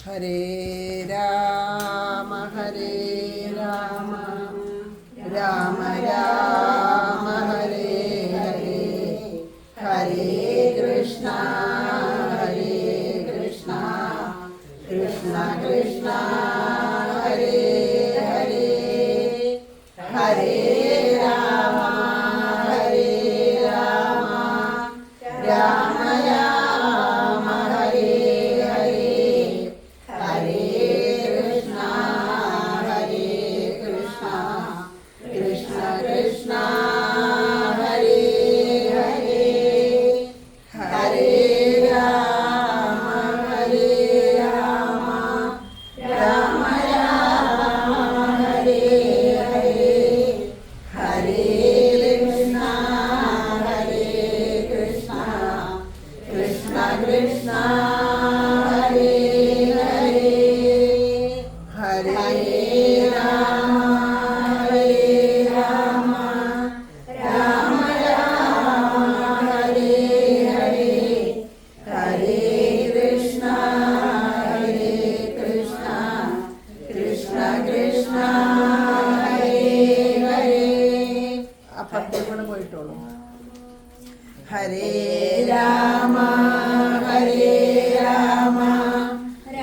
ഹരേ രാമ ഹരേ രാമ രാമ രാമ ഹരേ ഹരേ ഹരേ കൃഷ്ണ കൃഷ്ണ കൃഷ്ണ ഹരേ ഹരേ ഹരേ രാമ രാമ രാമ ഹരേ ഹരേ ഹരേ കൃഷ്ണ കൃഷ്ണ കൃഷ്ണ ഹരേ ഹരേ ഹരേ രാമ രാമ രാമ ഹരേ ഹരേ ഹരേ കൃഷ്ണ കൃഷ്ണ കൃഷ്ണ ഹരേ ഹരേ ഹരേ രാമ രാമ രാമ ഹരേ ഹരേ ഹരേ കൃഷ്ണ കൃഷ്ണ കൃഷ്ണ ഹരേ ഹരേ. അപ്പുറത്തെ കൂടെ പോയിട്ടോളൂ. ഹരേ രാമ രാമ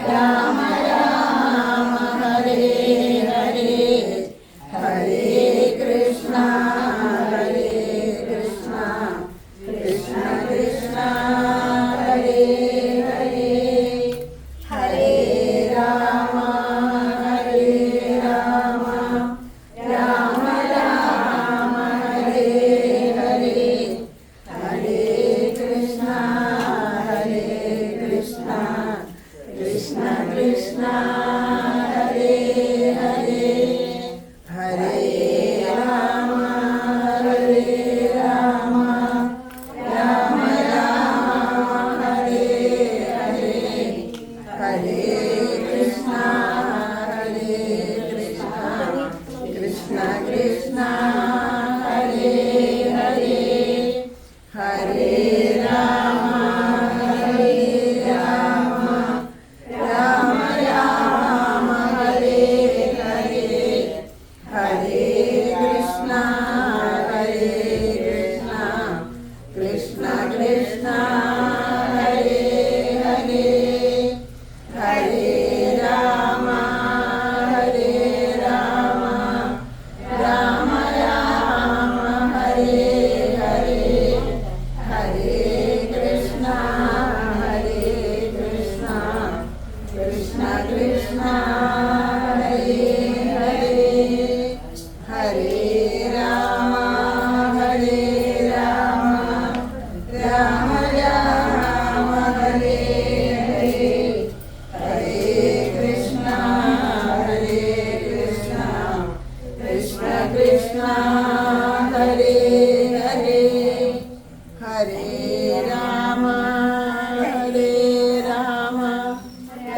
രാമ രാമ ഹരേ ഹരേ ഹരേ കൃഷ്ണ കൃഷ്ണ കൃഷ്ണ ഹരേ ഹരേ ഹരേ രാമ രാമ രാമ രാമ ഹരേ ഹരേ ഹരേ കൃഷ്ണ കൃഷ്ണ കൃഷ്ണ ഹരേ ഹരേ ഹരേ രാമ രാമ രാമ രാമ ഹരേ ഹരേ ഹരേ കൃഷ്ണ കൃഷ്ണ കൃഷ്ണ ഹരേ ഹരേ ഹരേ രാമ രാമ രാമ ഹരേ ഹരേ ഹരേ കൃഷ്ണ കൃഷ്ണ കൃഷ്ണ ഹരേ ഹരേ ഹരേ രാമ രാമ രാമ ഹരേ ഹരേ ഹരേ കൃഷ്ണ കൃഷ്ണ കൃഷ്ണ ഹരേ ഹരേ ഹരേ രാമ രാമ രാമ ഹരേ ഹരേ ഹരേ കൃഷ്ണ കൃഷ്ണ കൃഷ്ണ ഹരേ ഹരേ ഹരേ രാമ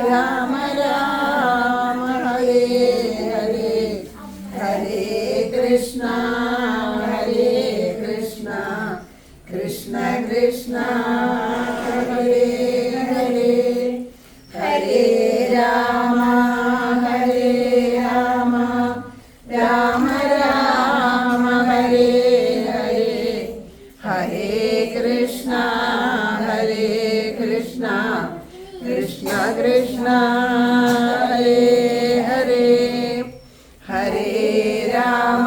രാമ രാമ ഹരേ ഹരേ ഹരേ കൃഷ്ണ കൃഷ്ണ കൃഷ്ണ ഹരേ ഹരേ ഹരേ രാമ രാമ രാമ ഹരേ ഹരേ ഹരേ കൃഷ്ണ കൃഷ്ണ കൃഷ്ണ ഹരേ ഹരേ ഹരേ രാമ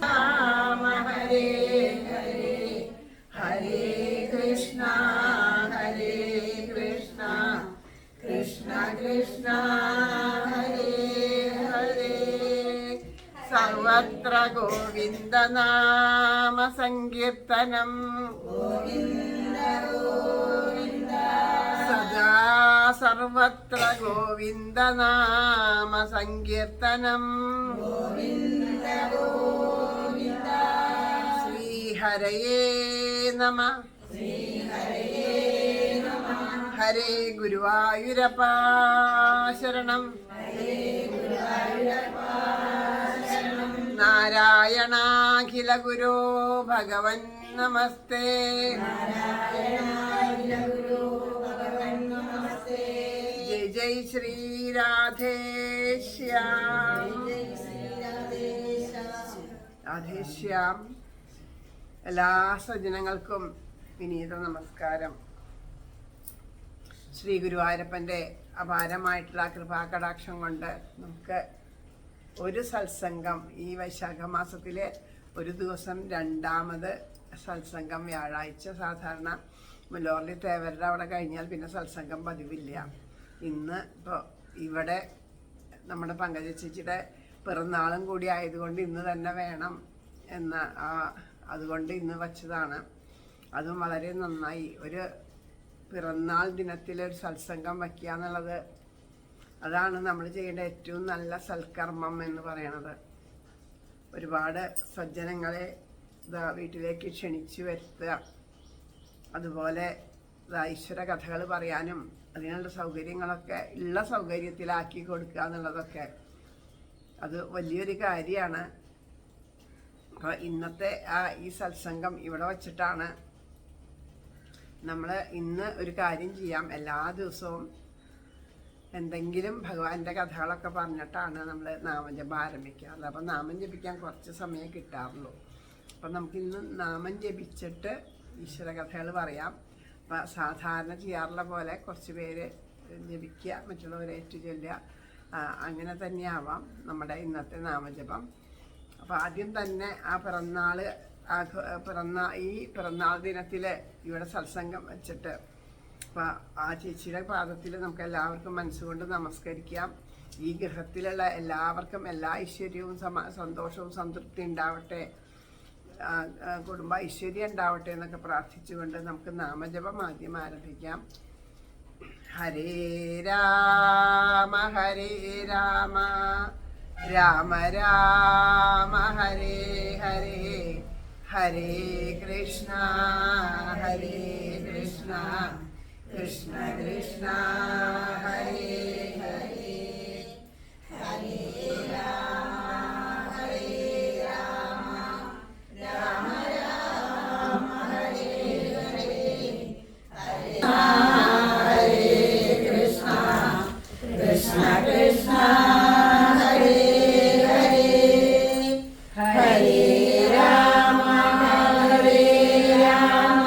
രാമ ഹരേ ഹരേ ഹരേ കൃഷ്ണ കൃഷ്ണ കൃഷ്ണ ഹരേ ഹരേ സർവത്ര ഗോവിന്ദനാമ സങ്കീർത്തനം സദാ സർവത്ര ഗോവിന്ദനാമ സങ്കീർത്തനം ശ്രീഹരയേ നമഃ ഹരേ ഗുരുവായൂരപ്പ ശരണം നാരായണാഖില ഗുരോ ഭഗവൻ നമസ്തേ ജയ് ശ്രീ രാധേശ്യാം. രാധേശ്യാം. എല്ലാ സജ്ജനങ്ങൾക്കും വിനീത നമസ്കാരം. ശ്രീ ഗുരുവായൂരപ്പൻ്റെ അപാരമായിട്ടുള്ള കൃപാകടാക്ഷം കൊണ്ട് നമുക്ക് ഒരു സത്സംഗം ഈ വൈശാഖ മാസത്തിലെ ഒരു ദിവസം രണ്ടാമത് സത്സംഗം വ്യാഴാഴ്ച. സാധാരണ മുല്ലോർലി തേവരുടെ അവിടെ കഴിഞ്ഞാൽ പിന്നെ സത്സംഗം പതിവില്ല. ഇന്ന് ഇപ്പോൾ ഇവിടെ നമ്മുടെ പങ്കജ ചേച്ചിയുടെ പിറന്നാളും കൂടി ആയതുകൊണ്ട് ഇന്ന് തന്നെ വേണം എന്ന് അതുകൊണ്ട് ഇന്ന് വച്ചതാണ്. അതും വളരെ നന്നായി. ഒരു പിറന്നാൾ ദിനത്തിലൊരു സത്സംഗം വയ്ക്കുക എന്നുള്ളത് അതാണ് നമ്മൾ ചെയ്യേണ്ട ഏറ്റവും നല്ല സൽക്കർമ്മം എന്ന് പറയണത്. ഒരുപാട് സജ്ജനങ്ങളെ വീട്ടിലേക്ക് ക്ഷണിച്ചു വരുത്തുക, അതുപോലെ ഈശ്വര കഥകൾ പറയാനും അതിനുള്ള സൗകര്യങ്ങളൊക്കെ ഉള്ള സൗകര്യത്തിലാക്കി കൊടുക്കുക എന്നുള്ളതൊക്കെ അത് വലിയൊരു കാര്യമാണ്. അപ്പോൾ ഇന്നത്തെ ഈ സത്സംഗം ഇവിടെ വച്ചിട്ടാണ് നമ്മൾ ഇന്ന് ഒരു കാര്യം ചെയ്യാം. എല്ലാ ദിവസവും എന്തെങ്കിലും ഭഗവാന്റെ കഥകളൊക്കെ പറഞ്ഞിട്ടാണ് നമ്മൾ നാമജപം ആരംഭിക്കാറ്. അപ്പം നാമം ജപിക്കാൻ കുറച്ച് സമയം കിട്ടാറുള്ളൂ. അപ്പം നമുക്കിന്ന് നാമം ജപിച്ചിട്ട് ഈശ്വര കഥകൾ പറയാം. അപ്പം സാധാരണ ചെയ്യാറുള്ള പോലെ കുറച്ച് പേര് ജപിക്കുക, മറ്റുള്ളവരെ ഏറ്റു ചൊല്ലുക, അങ്ങനെ തന്നെയാവാം നമ്മുടെ ഇന്നത്തെ നാമജപം. അപ്പം ആദ്യം തന്നെ ഈ പിറന്നാൾ ദിനത്തിൽ ഇവിടെ സത്സംഗം വെച്ചിട്ട് അപ്പം ആ ചേച്ചിയുടെ പാദത്തിൽ നമുക്ക് എല്ലാവർക്കും മനസ്സുകൊണ്ട് നമസ്കരിക്കാം. ഈ ഗൃഹത്തിലുള്ള എല്ലാവർക്കും എല്ലാ ഐശ്വര്യവും സന്തോഷവും സംതൃപ്തി ഉണ്ടാവട്ടെ, കുടുംബ ഐശ്വര്യം ഉണ്ടാവട്ടെ എന്നൊക്കെ പ്രാർത്ഥിച്ചുകൊണ്ട് നമുക്ക് നാമജപം ആദ്യം ആരംഭിക്കാം. ഹരേ രാമ ഹരേ രാമ രാമ രാമ ഹരേ ഹരേ ഹരേ കൃഷ്ണ ഹരേ കൃഷ്ണ കൃഷ്ണ കൃഷ്ണ ഹരേ ഹരേ ഹരേ രാമ ഹരേ രാമ രാമ രാമ ഹരേ ഹരേ ഹരേ ഹരേ കൃഷ്ണ കൃഷ്ണ കൃഷ്ണ ഹരേ ഹരേ ഹരേ രാമ ഹരേ രാമ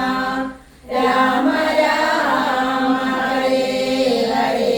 രാമ രാമ ഹരേ ഹരേ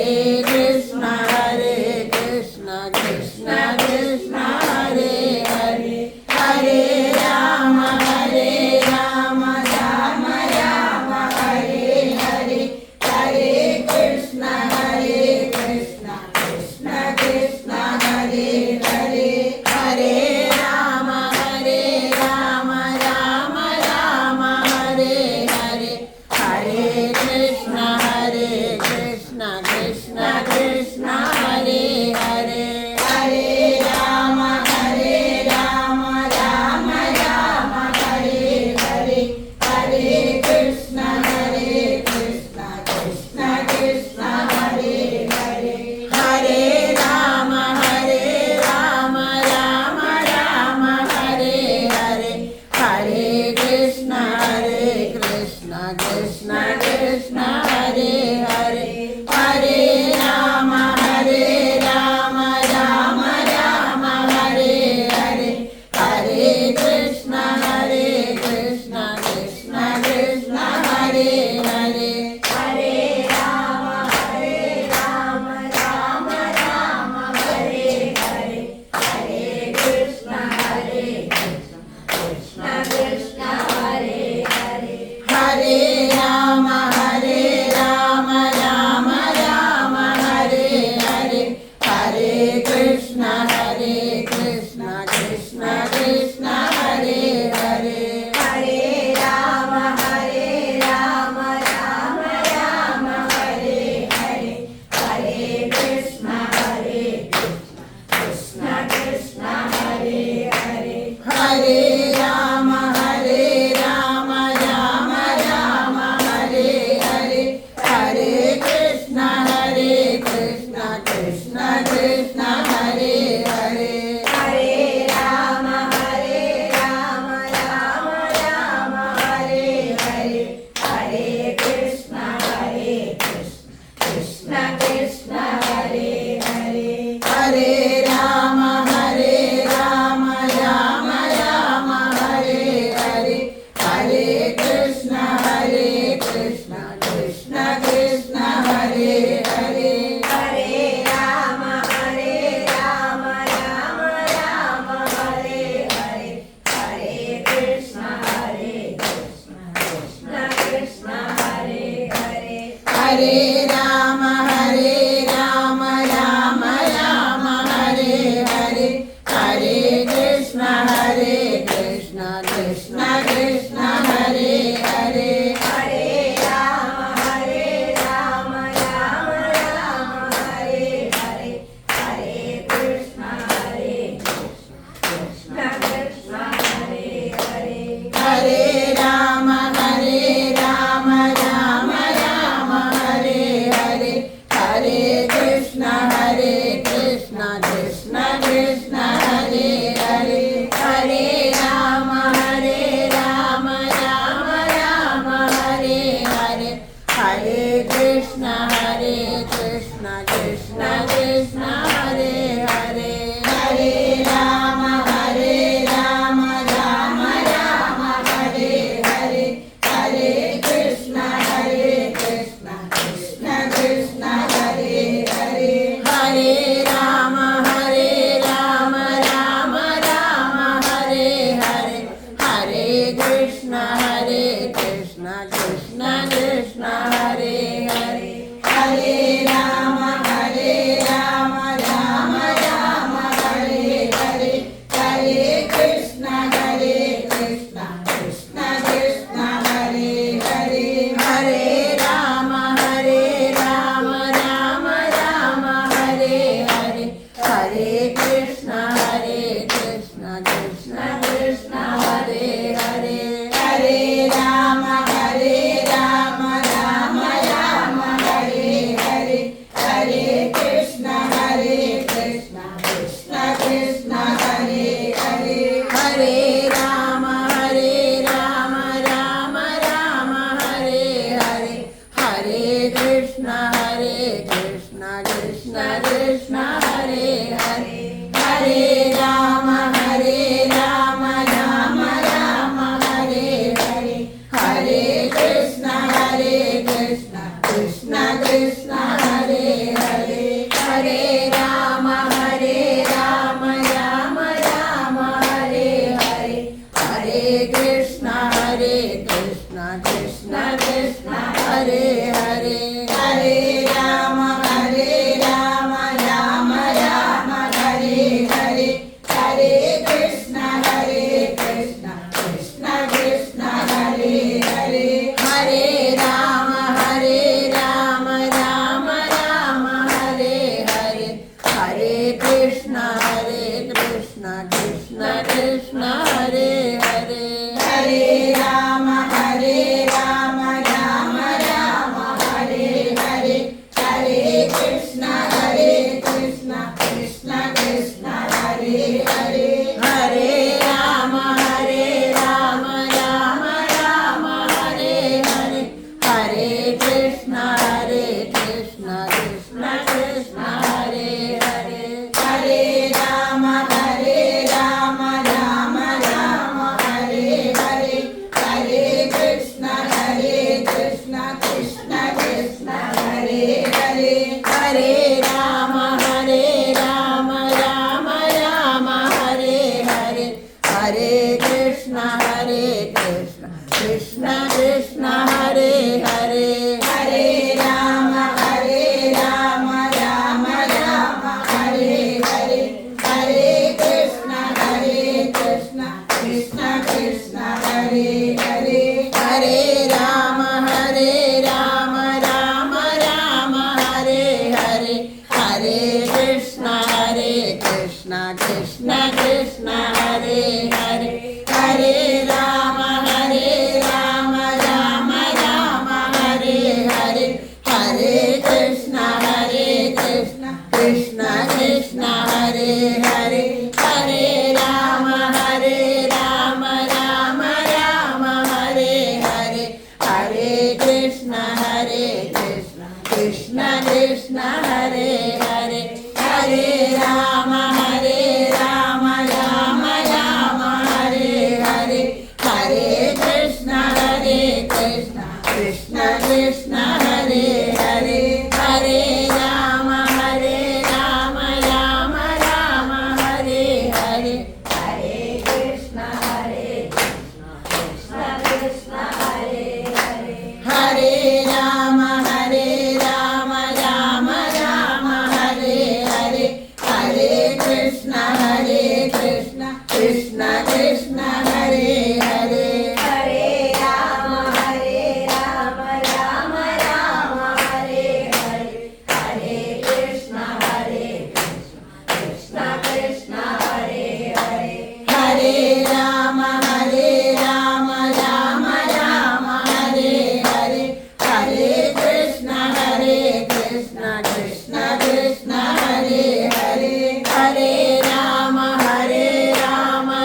Krishna Krishna Krishna Hare Hare Hare Rama Rama Rama Hare Hare Hare Krishna Krishna Krishna Hare Hare Hare Rama Rama Rama Hare Hare Hare Krishna Krishna Krishna Hare Hare Hare Rama Rama Rama Hare Hare Hare Krishna Krishna Krishna Hare Hare Hare Rama Rama Rama Hare Hare Hare Krishna Krishna Krishna Hare Hare Hare Rama Rama Rama Hare Hare Hare Krishna Krishna Krishna Hare Hare Hare Rama Rama Rama Hare Hare Hare Krishna Krishna Krishna Hare Hare Hare Rama Rama Rama Hare Hare Hare Krishna Krishna Krishna Hare Hare Hare Rama Rama Rama Hare Hare Hare Krishna Krishna Krishna Hare Hare Hare Rama Rama Rama Hare Hare Hare Krishna Krishna Krishna Hare Hare Hare Rama Rama Rama Hare Hare Hare Krishna Krishna Krishna Hare Hare Hare Rama Rama Rama Hare Hare Hare Krishna Krishna Krishna Hare Hare Hare Rama Rama Rama Hare Hare Hare Krishna Krishna Krishna Hare Hare Hare Rama Rama Rama Hare Hare Hare Krishna Krishna Krishna Hare Hare Hare Rama Rama Rama Hare Hare Hare Krishna Krishna Krishna Hare Hare Hare Rama Rama Rama Hare Hare Hare Krishna Krishna Krishna Hare Hare Hare Rama Rama Rama Hare Hare Hare Krishna Krishna Krishna Hare Hare Hare Rama Rama Rama Hare Hare Hare Krishna Krishna Krishna Hare Hare Hare Rama Rama Rama Hare Hare Hare Krishna Krishna Krishna Hare Hare Hare Rama Rama Rama Hare Hare Hare Krishna Krishna Krishna Hare Hare Hare Rama Rama Hare Hare Hare Krishna Krishna Hare Hare Hare Rama Rama Rama Hare Hare Hare Krishna Krishna Hare Hare Hare Rama Rama Hare Hare Hare Krishna Krishna Hare Hare Hare Rama Rama Hare Hare Hare Krishna Krishna Hare Krishna Hare Krishna Krishna Krishna Hare Hare Hare Rama Rama Rama Hare Hare Hare Krishna Krishna Krishna Hare Hare Hare Rama Rama Rama Hare Hare Hare Krishna Krishna Krishna Hare Hare Hare Rama Rama Rama Hare Hare Hare Krishna Krishna Krishna Hare Hare Hare Rama Rama Rama Hare Hare Hare Krishna Krishna Krishna Hare Hare Hare Rama Rama Rama Hare Hare Hare Krishna Krishna Krishna Hare Hare Hare Rama Rama Rama Hare Hare Hare Krishna Krishna Krishna Hare Hare Hare Rama Rama Rama Hare Hare Hare Krishna Krishna Krishna Hare Hare Hare Rama Rama Rama Hare Hare Hare Krishna Krishna Krishna Hare Hare Hare Rama Rama Rama Hare Hare Hare Krishna Krishna Krishna Hare Hare Hare Rama Rama Rama Hare Hare Hare Krishna Krishna Krishna Hare Hare Hare Rama Rama Rama Hare Hare Hare Krishna Krishna Krishna Hare Hare Hare Rama Rama Rama Hare Hare Hare Krishna Krishna Krishna Hare Hare Hare Rama Rama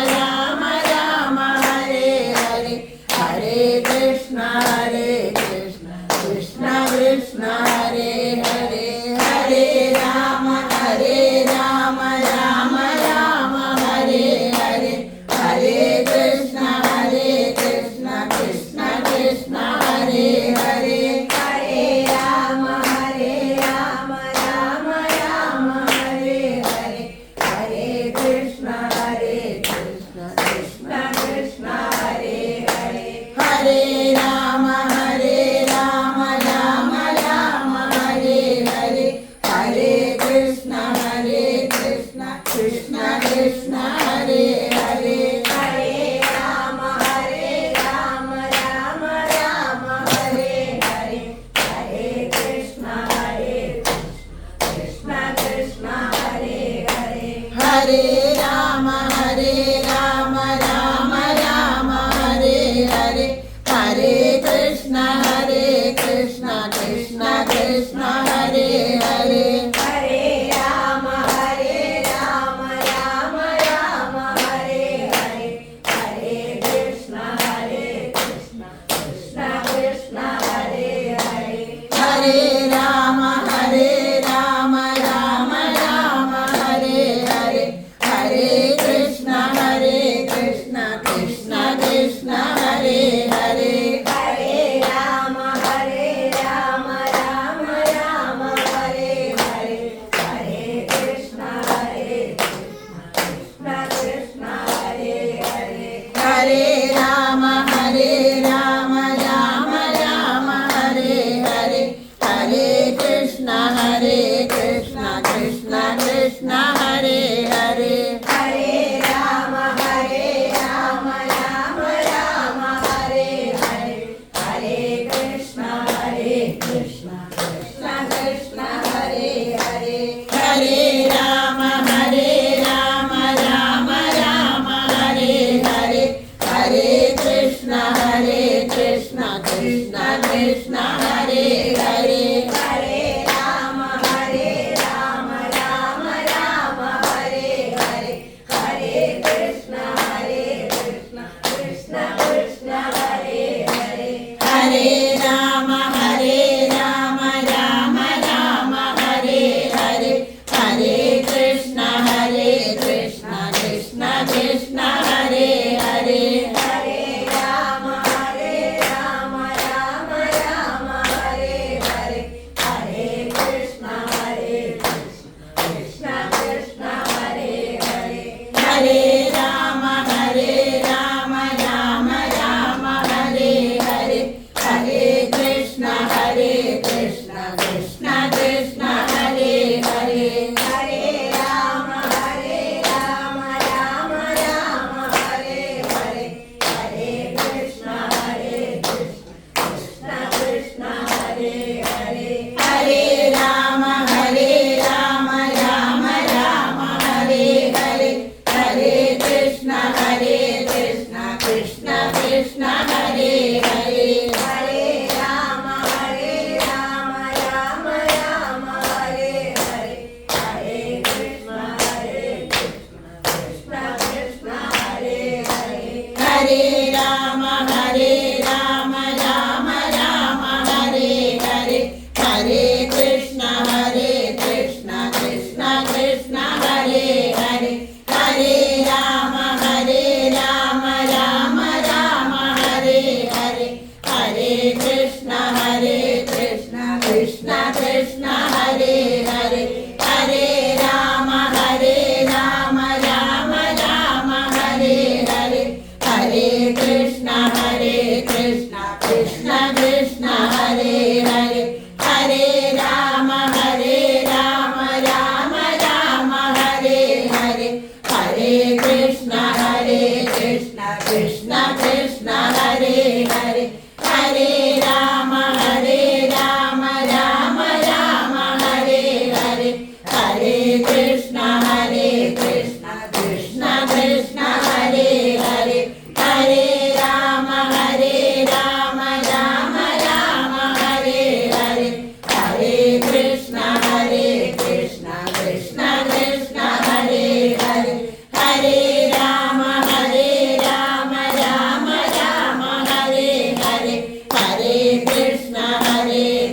Rama Hare Hare Hare Krishna Krishna Krishna Hare Hare Hare Rama Rama Rama Hare Hare Hare Krishna Krishna Krishna Hare Hare Hare Rama Rama Rama Hare Hare Hare Krishna Krishna Krishna Hare Hare Hare Rama Rama Rama Hare Hare Hare Krishna Krishna Krishna Hare Hare Hare Rama Rama Rama Hare Hare Hare Krishna Krishna Krishna Hare Hare Hare Rama Rama Rama Hare Hare Hare Krishna Krishna Krishna Hare Hare Hare Rama Rama Rama Hare Hare Hare Krishna Krishna Krishna Hare Hare Hare Rama Rama Rama Hare Hare Hare ഹരേ കൃഷ്ണ കൃഷ്ണ കൃഷ്ണ ഹരേ ഹരേ ഹരേ രാമ രാമ രാമ ഹരേ ഹരേ ഹരേ കൃഷ്ണ കൃഷ്ണ കൃഷ്ണ ഹരേ ഹരേ ഹരേ രാമ രാമ രാമ ഹരേ ഹരേ ഹരേ കൃഷ്ണ കൃഷ്ണ കൃഷ്ണ കൃഷ്ണ ഹരേ ഹരേ ഹരേ രാമ രാമ രാമ ഹരേ ഹരേ ഹരേ കൃഷ്ണ കൃഷ്ണ കൃഷ്ണ ഹരേ ഹരേ ഹരേ രാമ രാമ രാമ ഹരേ ഹരേ ഹരേ കൃഷ്ണ കൃഷ്ണ കൃഷ്ണ കൃഷ്ണ ഹരേ ഹരേ ഹരേ രാമ രാമ രാമ ഹരേ ഹരേ ഹരേ കൃഷ്ണ കൃഷ്ണ കൃഷ്ണ ഹരേ ഹരേ ഹരേ രാമ രാമ രാമ ഹരേ ഹരേ ഹരേ കൃഷ്ണ കൃഷ്ണ കൃഷ്ണ കൃഷ്ണ ഹരേ ഹരേ ഹരേ രാമ രാമ രാമ ഹരേ ഹരേ ഹരേ കൃഷ്ണ കൃഷ്ണ കൃഷ്ണ കൃഷ്ണ ഹരേ ഹരേ ഹരേ രാമ രാമ രാമ ഹരേ ഹരേ ഹരേ കൃഷ്ണ കൃഷ്ണ കൃഷ്ണ കൃഷ്ണ ഹരേ ഹരേ ഹരേ രാമ രാമ രാമ ഹരേ ഹരേ ഹരേ കൃഷ്ണ കൃഷ്ണ കൃഷ്ണ കൃഷ്ണ ഹരേ ഹരേ ഹരേ രാമ രാമ രാമ ഹരേ ഹരേ ഹരേ കൃഷ്ണ കൃഷ്ണ കൃഷ്ണ കൃഷ്ണ ഹരേ ഹരേ ഹരേ രാമ രാമ രാമ ഹരേ ഹരേ ഹരേ കൃഷ്ണ കൃഷ്ണ കൃഷ്ണ കൃഷ്ണ ഹരേ ഹരേ ഹരേ രാമ രാമ രാമ ഹരേ ഹരേ ഹരേ കൃഷ്ണ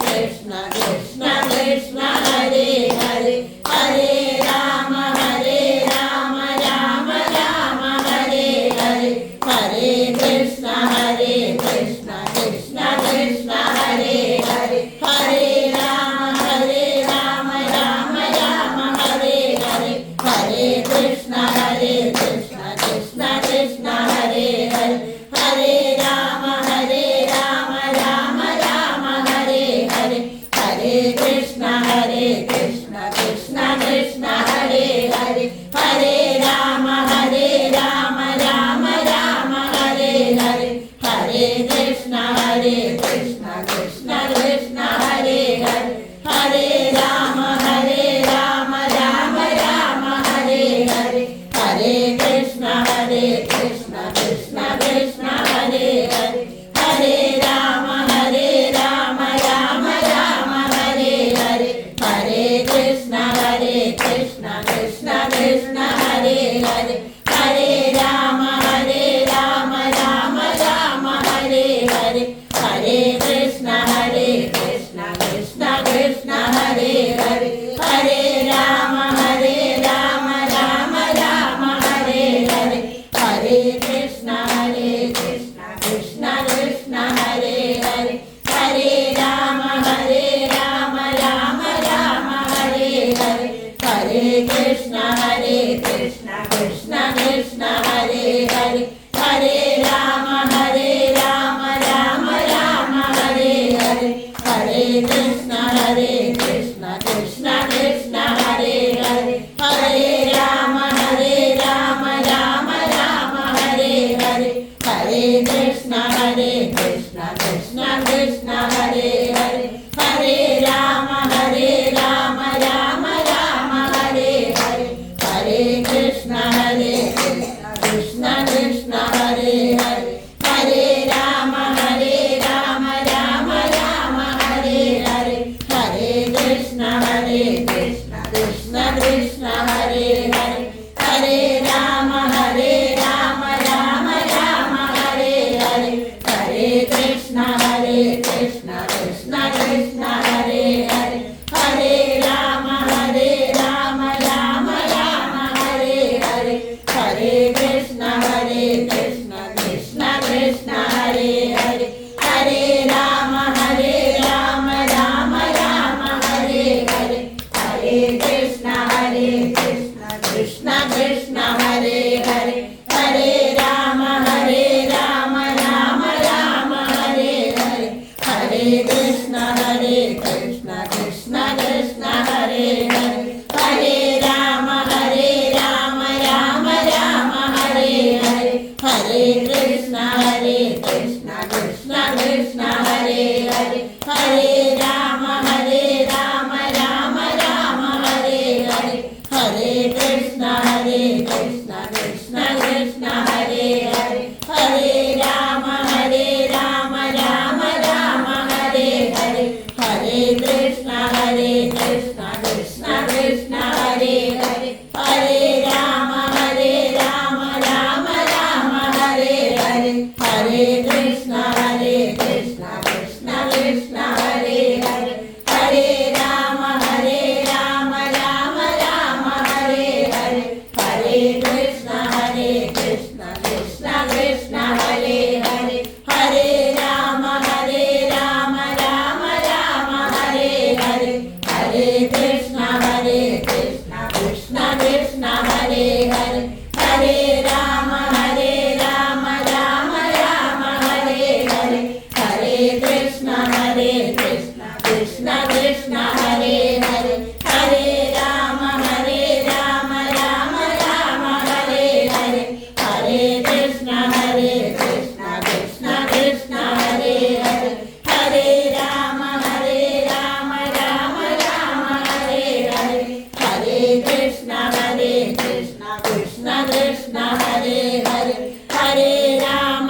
കൃഷ്ണ കൃഷ്ണ കൃഷ്ണ ഹരേ ഹരേ ഹരേ രാമ രാമ രാമ ഹരേ ഹരേ ഹരേ കൃഷ്ണ കൃഷ്ണ കൃഷ്ണ കൃഷ്ണ ഹരേ ഹരേ ഹരേ രാമ രാമ രാമ ഹരേ ഹരേ ഹരേ കൃഷ്ണ കൃഷ്ണ കൃഷ്ണ കൃഷ്ണ ഹരേ ഹരേ ഹരേ രാമ രാമ രാമ ഹരേ ഹരേ ഹരേ കൃഷ്ണ കൃഷ്ണ കൃഷ്ണ കൃഷ്ണ ഹരേ ഹരേ ഹരേ രാമ രാമ രാമ ഹരേ ഹരേ ഹരേ കൃഷ്ണ കൃഷ്ണ കൃഷ്ണ കൃഷ്ണ ഹരേ ഹരേ ഹരേ രാമ രാമ രാമ ഹരേ ഹരേ ഹരേ കൃഷ്ണ കൃഷ്ണ കൃഷ്ണ കൃഷ്ണ ഹരേ ഹരേ ഹരേ രാമ രാമ രാമ ഹരേ ഹരേ ഹരേ കൃഷ്ണ കൃഷ്ണ കൃഷ്ണ കൃഷ്ണ ഹരേ ഹരേ ഹരേ രാമ രാമ രാമ ഹരേ ഹരേ ഹരേ കൃഷ്ണ കൃഷ്ണ കൃഷ്ണ കൃഷ്ണ ഹരേ ഹരേ ഹരേ രാമ രാമ രാമ ഹരേ ഹരേ ഹരേ കൃഷ്ണ കൃഷ്ണ കൃഷ്ണ കൃഷ്ണ ഹരേ ഹരേ ഹരേ രാമ രാമ രാമ ഹരേ ഹരേ ഹരേ കൃഷ്ണ കൃഷ്ണ കൃഷ്ണ കൃഷ്ണ ഹരേ ഹരേ ഹരേ രാമ രാമ രാമ ഹരേ ഹരേ ഹരേ കൃഷ്ണ കൃഷ്ണ കൃഷ്ണ കൃഷ്ണ ഹരേ ഹരേ ഹരേ രാമ രാമ രാമ ഹരേ ഹരേ ഹരേ കൃഷ്ണ കൃഷ്ണ കൃഷ്ണ കൃഷ്ണ ഹരേ ഹരേ ഹരേ രാമ രാമ രാമ ഹരേ ഹരേ ഹരേ കൃഷ്ണ കൃഷ്ണ കൃഷ്ണ ഹരേ ഹരേ ഹരേ രാമ രാമ രാമ ഹരേ ഹരേ ഹരേ കൃഷ്ണ കൃഷ്ണ കൃഷ്ണ കൃഷ്ണ ഹരേ ഹരേ ഹരേ രാമ രാമ രാമ ഹരേ ഹരേ ഹരേ കൃഷ്ണ കൃഷ്ണ കൃഷ്ണ കൃഷ്ണ ഹരേ ഹരേ ഹരേ രാമ രാമ कृष्ण हरे कृष्ण कृष्ण कृष्ण हरे हरे हरे राम राम राम हरे हरे हरे कृष्ण कृष्ण कृष्ण कृष्ण हरे हरे हरे राम राम राम हरे हरे हरे कृष्ण कृष्ण कृष्ण कृष्ण हरे हरे हरे राम राम राम हरे हरे हरे कृष्ण कृष्ण कृष्ण कृष्ण हरे हरे हरे राम राम राम हरे हरे हरे कृष्ण कृष्ण कृष्ण कृष्ण हरे हरे हरे राम राम राम हरे हरे हरे कृष्ण कृष्ण कृष्ण कृष्ण हरे हरे हरे राम राम राम हरे हरे हरे कृष्ण कृष्ण कृष्ण कृष्ण हरे हरे हरे राम राम राम हरे हरे हरे कृष्ण कृष्ण कृष्ण कृष्ण हरे हरे हरे राम राम राम हरे हरे हरे कृष्ण कृष्ण कृष्ण हरे हरे हरे राम राम राम हरे हरे हरे कृष्ण कृष्ण कृष्ण कृष्ण हरे हरे हरे राम राम राम हरे हरे हरे कृष्ण कृष्ण कृष्ण कृष्ण हरे हरे हरे राम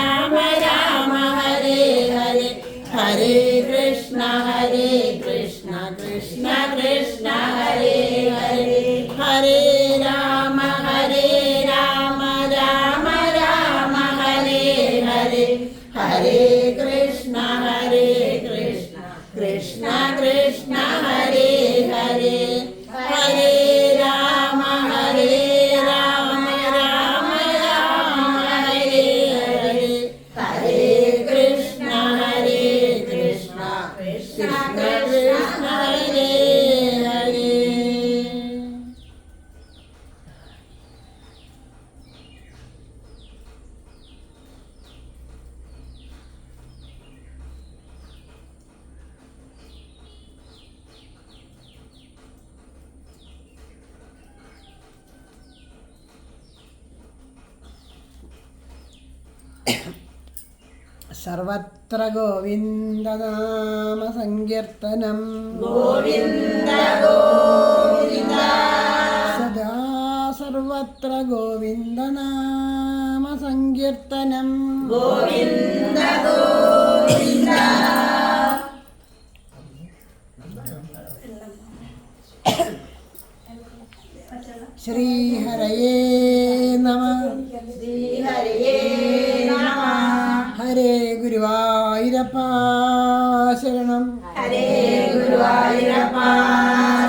राम राम हरे हरे हरे कृष्ण कृष्ण कृष्ण कृष्ण हरे हरे हरे राम राम राम हरे हरे हरे कृष्ण कृष्ण कृष्ण हरे हरे हरे राम राम राम हरे हरे हरे कृष्ण कृष्ण कृष्ण कृष्ण हरे हरे സർവത്ര ഗോവിന്ദനാമ സങ്കീർത്തനം ഗോവിന്ദ ഗോവിന്ദ സദാ സർവത്ര ഗോവിന്ദനാമ സങ്കീർത്തനം ഗോവിന്ദ ഗോവിന്ദ ശ്രീഹരയേ നമഃ ശ്രീഹരയേ നമഃ ഹരേ ഗുരുവായൂരപ്പ ശരണം ഹരേ ഗുരുവായൂരപ്പ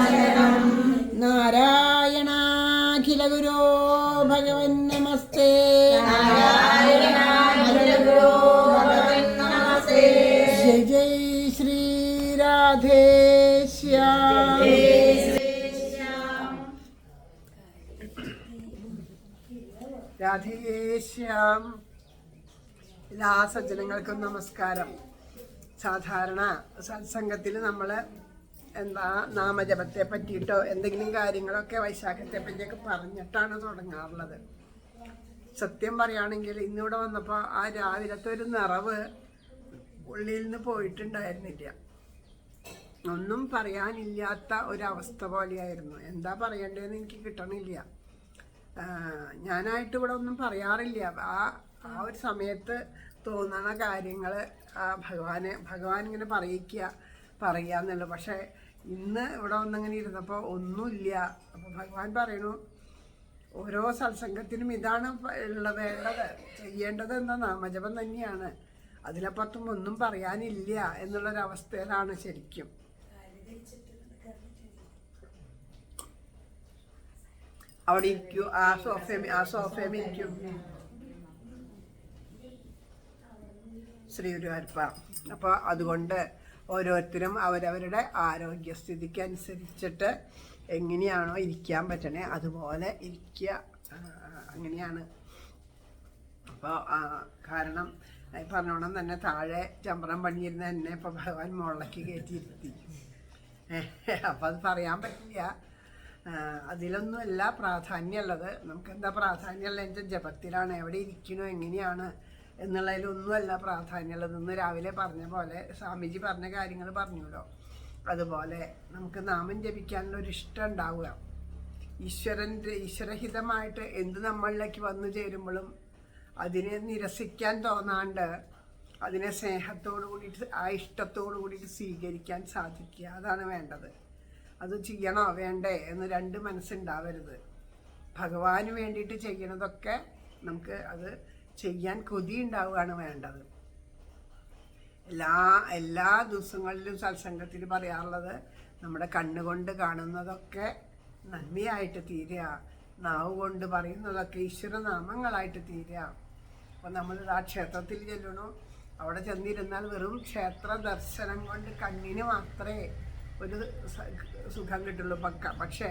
ശരണം നാരായണാഖില ഗുരോ ഭഗവൻ നമസ്തേ നാരായണാഖില ഗുരോ ഭഗവൻ നമസ്തേ ജയ് ജയ് ശ്രീ രാധേശ്യാം രാധേശ്യാം. എല്ലാ സജ്ജനങ്ങൾക്കും നമസ്കാരം. സാധാരണ സത്സംഗത്തിൽ നമ്മൾ എന്താ നാമജപത്തെ പറ്റിയിട്ടോ എന്തെങ്കിലും കാര്യങ്ങളൊക്കെ വൈശാഖത്തെ പറ്റിയൊക്കെ പറഞ്ഞിട്ടാണ് തുടങ്ങാറുള്ളത്. സത്യം പറയുകയാണെങ്കിൽ ഇന്നിവിടെ വന്നപ്പോൾ ആ രാവിലത്തെ ഒരു നിറവ് ഉള്ളിൽ നിന്ന് പോയിട്ടുണ്ടായിരുന്നില്ല. ഒന്നും പറയാനില്ലാത്ത ഒരവസ്ഥ പോലെയായിരുന്നു. എന്താ പറയേണ്ടതെന്ന് എനിക്ക് കിട്ടണില്ല. ഞാനായിട്ട് ഇവിടെ ഒന്നും പറയാറില്ല. ആ ഒരു സമയത്ത് തോന്നുന്ന കാര്യങ്ങൾ ഭഗവാൻ ഇങ്ങനെ പറയുക എന്നുള്ളു. പക്ഷേ ഇന്ന് ഇവിടെ വന്നിങ്ങനെ ഇരുന്നപ്പോൾ ഒന്നുമില്ല. അപ്പോൾ ഭഗവാൻ പറയണു, ഓരോ സത്സംഗത്തിനും ഇതാണ് വേണ്ടത്, ചെയ്യേണ്ടത് എന്താ നാമജപം തന്നെയാണ്. അതിലപ്പുറത്തും ഒന്നും പറയാനില്ല എന്നുള്ളൊരവസ്ഥയിലാണ് ശരിക്കും. അവിടെ ഇരിക്കൂ, ആ സോഫയിൽ ഇരിക്കൂ. ശ്രീ ഗുരുവായൂരപ്പ. അപ്പോൾ അതുകൊണ്ട് ഓരോരുത്തരും അവരവരുടെ ആരോഗ്യസ്ഥിതിക്ക് അനുസരിച്ചിട്ട് എങ്ങനെയാണോ ഇരിക്കാൻ പറ്റണേ അതുപോലെ ഇരിക്കുക. അങ്ങനെയാണ്. അപ്പോൾ കാരണം പറഞ്ഞോണം തന്നെ താഴെ ചമ്പറം പണിയിരുന്ന എന്നെ ഇപ്പോൾ ഭഗവാൻ മുകളിലേക്ക് കയറ്റിയിരുത്തി. അപ്പം അത് പറയാൻ പറ്റില്ല. അതിലൊന്നുമല്ല പ്രാധാന്യമുള്ളത്. നമുക്കെന്താ പ്രാധാന്യമുള്ളത് എൻ്റെ ജപത്തിലാണ്, എവിടെ ഇരിക്കണോ എങ്ങനെയാണ് എന്നുള്ളതിലൊന്നുമല്ല പ്രാധാന്യമുള്ളത്. ഇന്ന് രാവിലെ പറഞ്ഞ പോലെ സ്വാമിജി പറഞ്ഞ കാര്യങ്ങൾ പറഞ്ഞല്ലോ, അതുപോലെ നമുക്ക് നാമം ജപിക്കാനുള്ള ഒരു ഇഷ്ടം ഉണ്ടാവുക. ഈശ്വരഹിതമായിട്ട് എന്ത് നമ്മളിലേക്ക് വന്നു ചേരുമ്പോഴും അതിനെ നിരസിക്കാൻ തോന്നാണ്ട് അതിനെ സ്നേഹത്തോടു കൂടിയിട്ട് ആ ഇഷ്ടത്തോടു കൂടിയിട്ട് സ്വീകരിക്കാൻ സാധിക്കുക. അതാണ് വേണ്ടത്. അത് ചെയ്യണോ വേണ്ടേ എന്ന് രണ്ട് മനസ്സുണ്ടാവരുത്. ഭഗവാന് വേണ്ടിയിട്ട് ചെയ്യണതൊക്കെ നമുക്ക് അത് ചെയ്യാൻ കൊതി ഉണ്ടാവുകയാണ് വേണ്ടത്. എല്ലാ ദിവസങ്ങളിലും സത്സംഗത്തിൽ പറയാറുള്ളത് നമ്മുടെ കണ്ണുകൊണ്ട് കാണുന്നതൊക്കെ നന്മയായിട്ട് തീരുക, നാവ് കൊണ്ട് പറയുന്നതൊക്കെ ഈശ്വരനാമങ്ങളായിട്ട് തീരുക. അപ്പോൾ നമ്മൾ ആ ക്ഷേത്രത്തിൽ ചെല്ലണോ, അവിടെ ചെന്നിരുന്നാൽ വെറും ക്ഷേത്ര ദർശനം കൊണ്ട് കണ്ണിന് മാത്രമേ ഒരു സുഖം കിട്ടുള്ളൂ. പക്ഷേ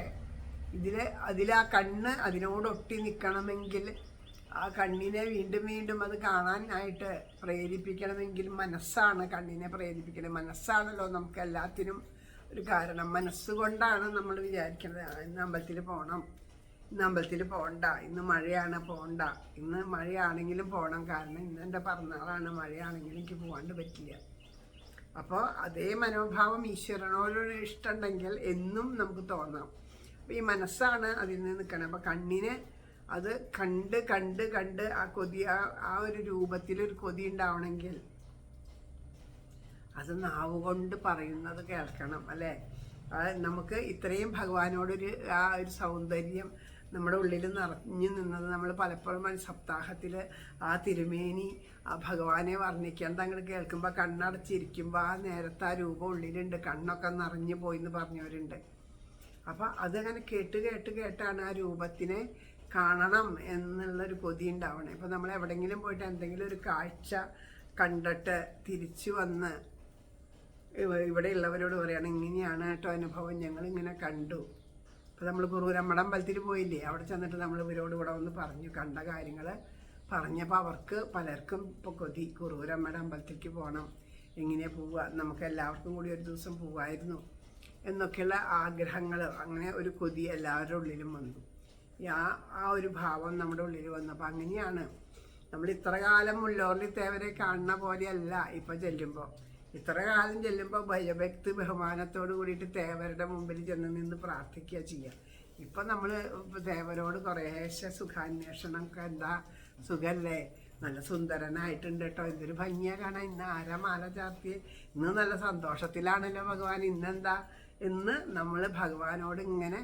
അതിലാ കണ്ണ് അതിനോടൊട്ടി നിൽക്കണമെങ്കിൽ, ആ കണ്ണിനെ വീണ്ടും വീണ്ടും അത് കാണാനായിട്ട് പ്രേരിപ്പിക്കണമെങ്കിൽ മനസ്സാണ് കണ്ണിനെ പ്രേരിപ്പിക്കുന്നത്. മനസ്സാണല്ലോ നമുക്ക് എല്ലാത്തിനും ഒരു കാരണം. മനസ്സുകൊണ്ടാണ് നമ്മൾ വിചാരിക്കുന്നത് ഇന്ന് അമ്പലത്തിൽ പോകണം, ഇന്ന് അമ്പലത്തിൽ പോകണ്ട, ഇന്ന് മഴയാണ് പോകണ്ട, ഇന്ന് മഴയാണെങ്കിലും പോകണം, കാരണം ഇന്ന് എൻ്റെ പിറന്നാളാണ്, മഴയാണെങ്കിലും എനിക്ക് പോകാണ്ട് പറ്റില്ല. അപ്പോൾ അതേ മനോഭാവം ഈശ്വരനോടൊരു ഇഷ്ടമുണ്ടെങ്കിൽ എന്നും നമുക്ക് തോന്നാം. അപ്പോൾ ഈ മനസ്സാണ് അതിൽ നിന്ന് നിൽക്കണം. അപ്പോൾ കണ്ണിന് അത് കണ്ട് കണ്ട് കണ്ട് ആ കൊതി, ആ ഒരു രൂപത്തിലൊരു കൊതി ഉണ്ടാവണമെങ്കിൽ അത് നാവ് കൊണ്ട് പറയുന്നത് കേൾക്കണം, അല്ലേ? നമുക്ക് ഇത്രയും ഭഗവാനോടൊരു ആ ഒരു സൗന്ദര്യം നമ്മുടെ ഉള്ളിൽ നിറഞ്ഞു നിന്നത് നമ്മൾ പലപ്പോഴും സപ്താഹത്തിൽ ആ തിരുമേനി ആ ഭഗവാനെ വർണ്ണിക്കാൻ അങ്ങോട്ട് കേൾക്കുമ്പോൾ കണ്ണടച്ചിരിക്കുമ്പോൾ ആ നേരത്തെ ആ രൂപം ഉള്ളിലുണ്ട്, കണ്ണൊക്കെ നിറഞ്ഞു പോയി എന്ന് പറഞ്ഞവരുണ്ട്. അപ്പം അതങ്ങനെ കേട്ട് കേട്ട് കേട്ടാണ് ആ രൂപത്തിനെ കാണണം എന്നുള്ളൊരു കൊതി ഉണ്ടാവണേ. ഇപ്പം നമ്മൾ എവിടെയെങ്കിലും പോയിട്ട് എന്തെങ്കിലും ഒരു കാഴ്ച കണ്ടിട്ട് തിരിച്ചു വന്ന് ഇവിടെയുള്ളവരോട് പറയണം, ഇങ്ങനെയാണ് കേട്ടോ അനുഭവം, ഞങ്ങളിങ്ങനെ കണ്ടു. അപ്പോൾ നമ്മൾ കുറൂരമ്മയുടെ അമ്പലത്തിൽ പോയില്ലേ, അവിടെ ചെന്നിട്ട് നമ്മൾ ഇവരോട് ഇവിടെ ഒന്ന് പറഞ്ഞു, കണ്ട കാര്യങ്ങൾ പറഞ്ഞപ്പോൾ അവർക്ക് പലർക്കും ഇപ്പോൾ കൊതി, കുറൂരമ്മയുടെ അമ്പലത്തിലേക്ക് പോകണം, എങ്ങനെ പോവുക, നമുക്ക് എല്ലാവർക്കും കൂടി ഒരു ദിവസം പോവായിരുന്നു എന്നൊക്കെയുള്ള ആഗ്രഹങ്ങൾ, അങ്ങനെ ഒരു കൊതി എല്ലാവരുടെ ഉള്ളിലും വന്നു. ആ ഒരു ഭാവം നമ്മുടെ ഉള്ളിൽ വന്നപ്പോൾ അങ്ങനെയാണ് നമ്മൾ ഇത്ര കാലം മുല്ലോർലി തേവരെ കാണുന്ന പോലെയല്ല ഇപ്പം ചെല്ലുമ്പോൾ. ഇത്ര കാലം ചെല്ലുമ്പോൾ ഭയഭക്തി ബഹുമാനത്തോട് കൂടിയിട്ട് തേവരുടെ മുമ്പിൽ ചെന്ന് നിന്ന് പ്രാർത്ഥിക്കുക ചെയ്യുക. ഇപ്പം നമ്മൾ തേവരോട് കുറേശ്ശെ സുഖാന്വേഷണം, എന്താ സുഖമല്ലേ, നല്ല സുന്ദരനായിട്ടുണ്ട് കേട്ടോ, എന്തൊരു ഭംഗിയാണ് കാണാൻ, ഇന്ന് ആരാ മാല ചാർത്തി, ഇന്ന് നല്ല സന്തോഷത്തിലാണല്ലോ ഭഗവാൻ, ഇന്നെന്താ എന്ന് നമ്മൾ ഭഗവാനോട് ഇങ്ങനെ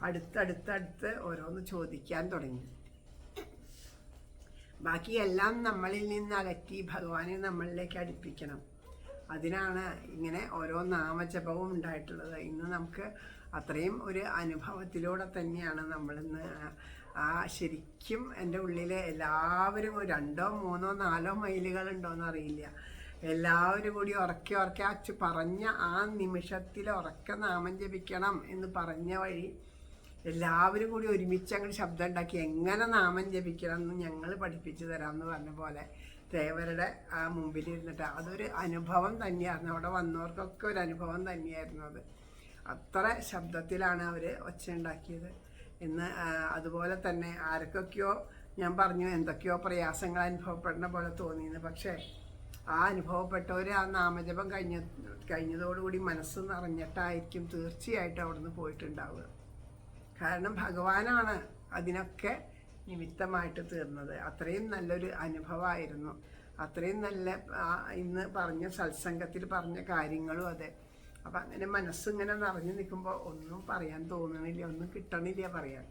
അടുത്തടുത്തടുത്ത് ഓരോന്ന് ചോദിക്കാൻ തുടങ്ങി. ബാക്കിയെല്ലാം നമ്മളിൽ നിന്ന് അകറ്റി ഭഗവാനെ നമ്മളിലേക്ക് അടുപ്പിക്കണം. അതിനാണ് ഇങ്ങനെ ഓരോ നാമജപവും ഉണ്ടായിട്ടുള്ളത്. ഇന്ന് നമുക്ക് അത്രയും ഒരു അനുഭവത്തിലൂടെ തന്നെയാണ് നമ്മളിന്ന് ശരിക്കും എൻ്റെ ഉള്ളിൽ എല്ലാവരും 2, 3, 4 മൈലുകളുണ്ടോയെന്ന് അറിയില്ല, എല്ലാവരും കൂടി ഉറക്കെ പറഞ്ഞ ആ നിമിഷത്തിൽ ഉറക്കെ നാമം ജപിക്കണം എന്ന് പറഞ്ഞ വഴി എല്ലാവരും കൂടി ഒരുമിച്ച് അങ്ങോട്ട് ശബ്ദം ഉണ്ടാക്കി എങ്ങനെ നാമം ജപിക്കണം എന്ന് ഞങ്ങൾ പഠിപ്പിച്ചു തരാമെന്ന് പറഞ്ഞ പോലെ തേവരുടെ ആ മുമ്പിലിരുന്നിട്ട് അതൊരു അനുഭവം തന്നെയായിരുന്നു. അവിടെ വന്നവർക്കൊക്കെ ഒരു അനുഭവം തന്നെയായിരുന്നു അത്. അത്ര ശബ്ദത്തിലാണ് അവർ ഒച്ച ഉണ്ടാക്കിയത് എന്ന്. അതുപോലെ തന്നെ ആർക്കൊക്കെയോ ഞാൻ പറഞ്ഞു എന്തൊക്കെയോ പ്രയാസങ്ങൾ അനുഭവപ്പെടുന്ന പോലെ തോന്നിയെന്ന്. പക്ഷേ ആ അനുഭവപ്പെട്ടവർ ആ നാമജപം കഴിഞ്ഞതോടുകൂടി മനസ്സ് നിറഞ്ഞിട്ടായിരിക്കും തീർച്ചയായിട്ടും അവിടുന്ന് പോയിട്ടുണ്ടാവുക. കാരണം ഭഗവാനാണ് അതിനൊക്കെ നിമിത്തമായിട്ട് തീർന്നത്. അത്രയും നല്ലൊരു അനുഭവമായിരുന്നു. അത്രയും നല്ല ഇന്ന് പറഞ്ഞ സത്സംഗത്തിൽ പറഞ്ഞ കാര്യങ്ങളും അതെ. അപ്പം അങ്ങനെ മനസ്സിങ്ങനെ നിറഞ്ഞു നിൽക്കുമ്പോൾ ഒന്നും പറയാൻ തോന്നണില്ല, ഒന്നും കിട്ടണില്ല പറയാൻ.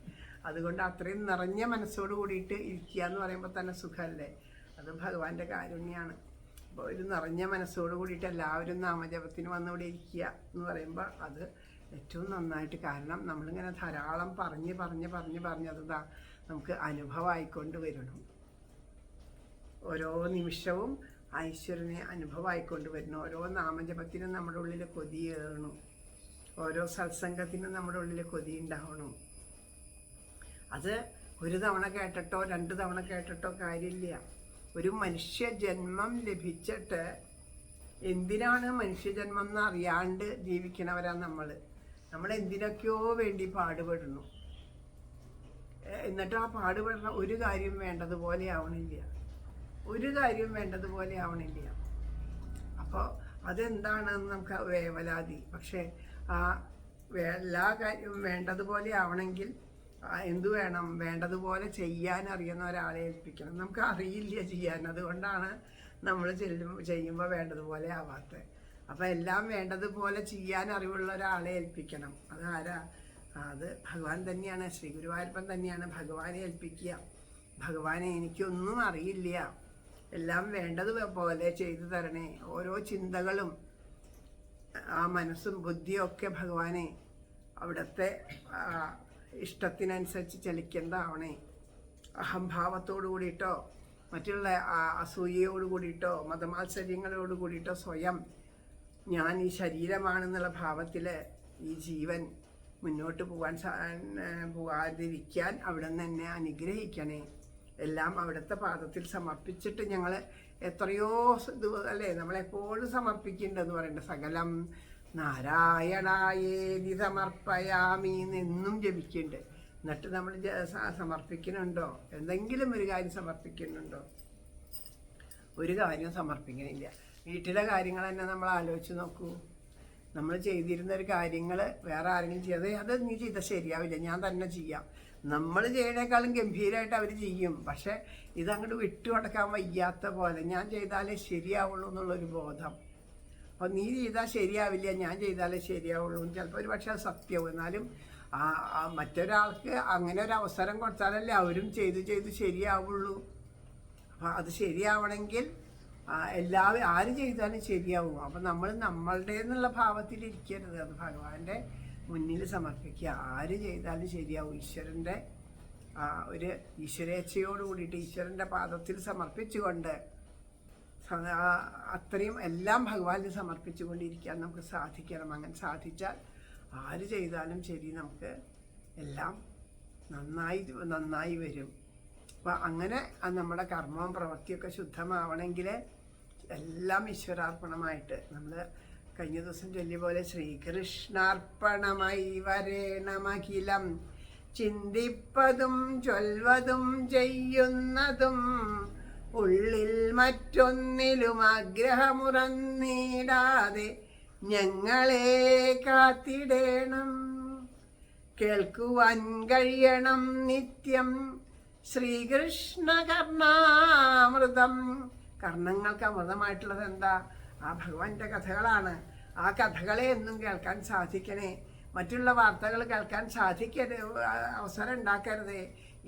അതുകൊണ്ട് അത്രയും നിറഞ്ഞ മനസ്സോട് കൂടിയിട്ട് ഇരിക്കുക എന്ന് പറയുമ്പോൾ തന്നെ സുഖമല്ലേ, അത് ഭഗവാന്റെ കാരുണ്യമാണ്. അപ്പോൾ ഒരു നിറഞ്ഞ മനസ്സോട് കൂടിയിട്ട് എല്ലാവരും നാമജപത്തിന് വന്നിവിടെ ഇരിക്കുക എന്ന് പറയുമ്പോൾ അത് ഏറ്റവും നന്നായിട്ട്. കാരണം നമ്മളിങ്ങനെ ധാരാളം പറഞ്ഞ് അതാ നമുക്ക് അനുഭവമായിക്കൊണ്ട് വരണം. ഓരോ നിമിഷവും ആ ഈശ്വരനെ അനുഭവമായിക്കൊണ്ട് വരുന്നു. ഓരോ നാമജപത്തിനും നമ്മുടെ ഉള്ളിൽ കൊതിയേറണം, ഓരോ സത്സംഗത്തിനും നമ്മുടെ ഉള്ളിൽ കൊതി ഉണ്ടാവണം. അത് ഒരു തവണ കേട്ടിട്ടോ 2 തവണ കേട്ടിട്ടോ കാര്യമില്ല. ഒരു മനുഷ്യജന്മം ലഭിച്ചിട്ട് എന്തിനാണ് മനുഷ്യജന്മം എന്ന് അറിയാണ്ട് ജീവിക്കണവരാ നമ്മൾ എന്തിനൊക്കെയോ വേണ്ടി പാടുപെടുന്നു. എന്നിട്ട് ആ പാടുപെടുന്ന ഒരു കാര്യം വേണ്ടതുപോലെ ആവണില്ല, ഒരു കാര്യം വേണ്ടതുപോലെ ആവണില്ല. അപ്പോൾ അതെന്താണെന്ന് നമുക്ക് വേവലാതി. പക്ഷേ ആ എല്ലാ കാര്യവും വേണ്ടതുപോലെ ആവണമെങ്കിൽ എന്തു വേണം? വേണ്ടതുപോലെ ചെയ്യാൻ അറിയുന്ന ഒരാളെ ഏൽപ്പിക്കണം. നമുക്ക് അറിയില്ല ചെയ്യാൻ, അതുകൊണ്ടാണ് നമ്മൾ ചെയ്യുമ്പോൾ വേണ്ടതുപോലെ ആവാത്തത്. അപ്പം എല്ലാം വേണ്ടതുപോലെ ചെയ്യാൻ അറിവുള്ള ഒരാളെ ഏൽപ്പിക്കണം. അതാരാ? അത് ഭഗവാൻ തന്നെയാണ്, ശ്രീ ഗുരുവായൂരപ്പൻ തന്നെയാണ് ഭഗവാനെ ഏൽപ്പിക്കുക. ഭഗവാനെ എനിക്കൊന്നും അറിയില്ല, എല്ലാം വേണ്ടതുപോലെ ചെയ്തു തരണേ. ഓരോ ചിന്തകളും ആ മനസ്സും ബുദ്ധിയും ഒക്കെ ഭഗവാനെ അവിടുത്തെ ഇഷ്ടത്തിനനുസരിച്ച് ചലിക്കേണ്ടതാവണേ. അഹംഭാവത്തോടു കൂടിയിട്ടോ മറ്റുള്ള അസൂയയോട് കൂടിയിട്ടോ മതമാത്സര്യങ്ങളോട് കൂടിയിട്ടോ സ്വയം ഞാൻ ഈ ശരീരമാണെന്നുള്ള ഭാവത്തിൽ ഈ ജീവൻ മുന്നോട്ട് പോകാതിരിക്കാൻ അവിടെ നിന്ന് എന്നെ അനുഗ്രഹിക്കണേ. എല്ലാം അവിടുത്തെ പാദത്തിൽ സമർപ്പിച്ചിട്ട് ഞങ്ങൾ എത്രയോ അല്ലേ നമ്മളെപ്പോഴും സമർപ്പിക്കുന്നുണ്ടെന്ന് പറയേണ്ടത്. സകലം നാരായണായേതി സമർപ്പയാമി എന്നും ജപിക്കുന്നുണ്ട്. എന്നിട്ട് നമ്മൾ സമർപ്പിക്കുന്നുണ്ടോ? എന്തെങ്കിലും ഒരു കാര്യം സമർപ്പിക്കുന്നുണ്ടോ? ഒരു കാര്യവും സമർപ്പിക്കണില്ല. വീട്ടിലെ കാര്യങ്ങൾ തന്നെ നമ്മൾ ആലോചിച്ച് നോക്കൂ. നമ്മൾ ചെയ്തിരുന്ന ഒരു കാര്യങ്ങൾ വേറെ ആരെങ്കിലും ചെയ്തത് അത് നീ ചെയ്താൽ ശരിയാവില്ല, ഞാൻ തന്നെ ചെയ്യാം. നമ്മൾ ചെയ്യണേക്കാളും ഗംഭീരമായിട്ട് അവർ ചെയ്യും. പക്ഷേ ഇതങ്ങോട്ട് വിട്ടുകൊടുക്കാൻ വയ്യാത്ത പോലെ ഞാൻ ചെയ്താലേ ശരിയാവുള്ളൂ എന്നുള്ളൊരു ബോധം. അപ്പോൾ നീ ചെയ്താൽ ശരിയാവില്ല, ഞാൻ ചെയ്താലേ ശരിയാവുള്ളൂ. ചിലപ്പോൾ ഒരു പക്ഷേ അത് സത്യവും. എന്നാലും മറ്റൊരാൾക്ക് അങ്ങനെ ഒരു അവസരം കൊടുത്താലല്ലേ അവരും ചെയ്ത് ശരിയാവുള്ളൂ. അപ്പോൾ അത് ശരിയാവണമെങ്കിൽ എല്ലാവരും ആര് ചെയ്താലും ശരിയാവും. അപ്പം നമ്മൾ നമ്മളുടേന്നുള്ള ഭാവത്തിലിരിക്കരുത്, അത് ഭഗവാന്റെ മുന്നിൽ സമർപ്പിക്കുക. ആര് ചെയ്താലും ശരിയാവും. ഈശ്വരൻ്റെ ഒരു ഈശ്വരേച്ഛയോട് കൂടിയിട്ട് ഈശ്വരൻ്റെ പാദത്തിൽ സമർപ്പിച്ചുകൊണ്ട് അത്രയും എല്ലാം ഭഗവാന് സമർപ്പിച്ചുകൊണ്ടിരിക്കാൻ നമുക്ക് സാധിക്കണം. അങ്ങനെ സാധിച്ചാൽ ആര് ചെയ്താലും ശരി, നമുക്ക് എല്ലാം നന്നായി വരും. അപ്പം അങ്ങനെ നമ്മുടെ കർമ്മവും പ്രവൃത്തിയൊക്കെ ശുദ്ധമാവണമെങ്കിൽ എല്ലാം ഈശ്വരാർപ്പണമായിട്ട് നമ്മൾ കഴിഞ്ഞ ദിവസം ചൊല്ലിയ പോലെ ശ്രീകൃഷ്ണാർപ്പണമായി വരേണമഖിലം ചിന്തിപ്പതും ചൊൽവതും ചെയ്യുന്നതും ഉള്ളിൽ മറ്റൊന്നിലും ആഗ്രഹമുറന്നിടാതെ ഞങ്ങളെ കാത്തിടേണം. കേൾക്കുവാൻ കഴിയണം നിത്യം ശ്രീകൃഷ്ണ കർണാമൃതം. കർണങ്ങൾക്ക് അമൃതമായിട്ടുള്ളത് എന്താ? ആ ഭഗവാന്റെ കഥകളാണ്. ആ കഥകളെ എന്നും കേൾക്കാൻ സാധിക്കണേ. മറ്റുള്ള വാർത്തകൾ കേൾക്കാൻ അവസരം ഉണ്ടാക്കരുതേ.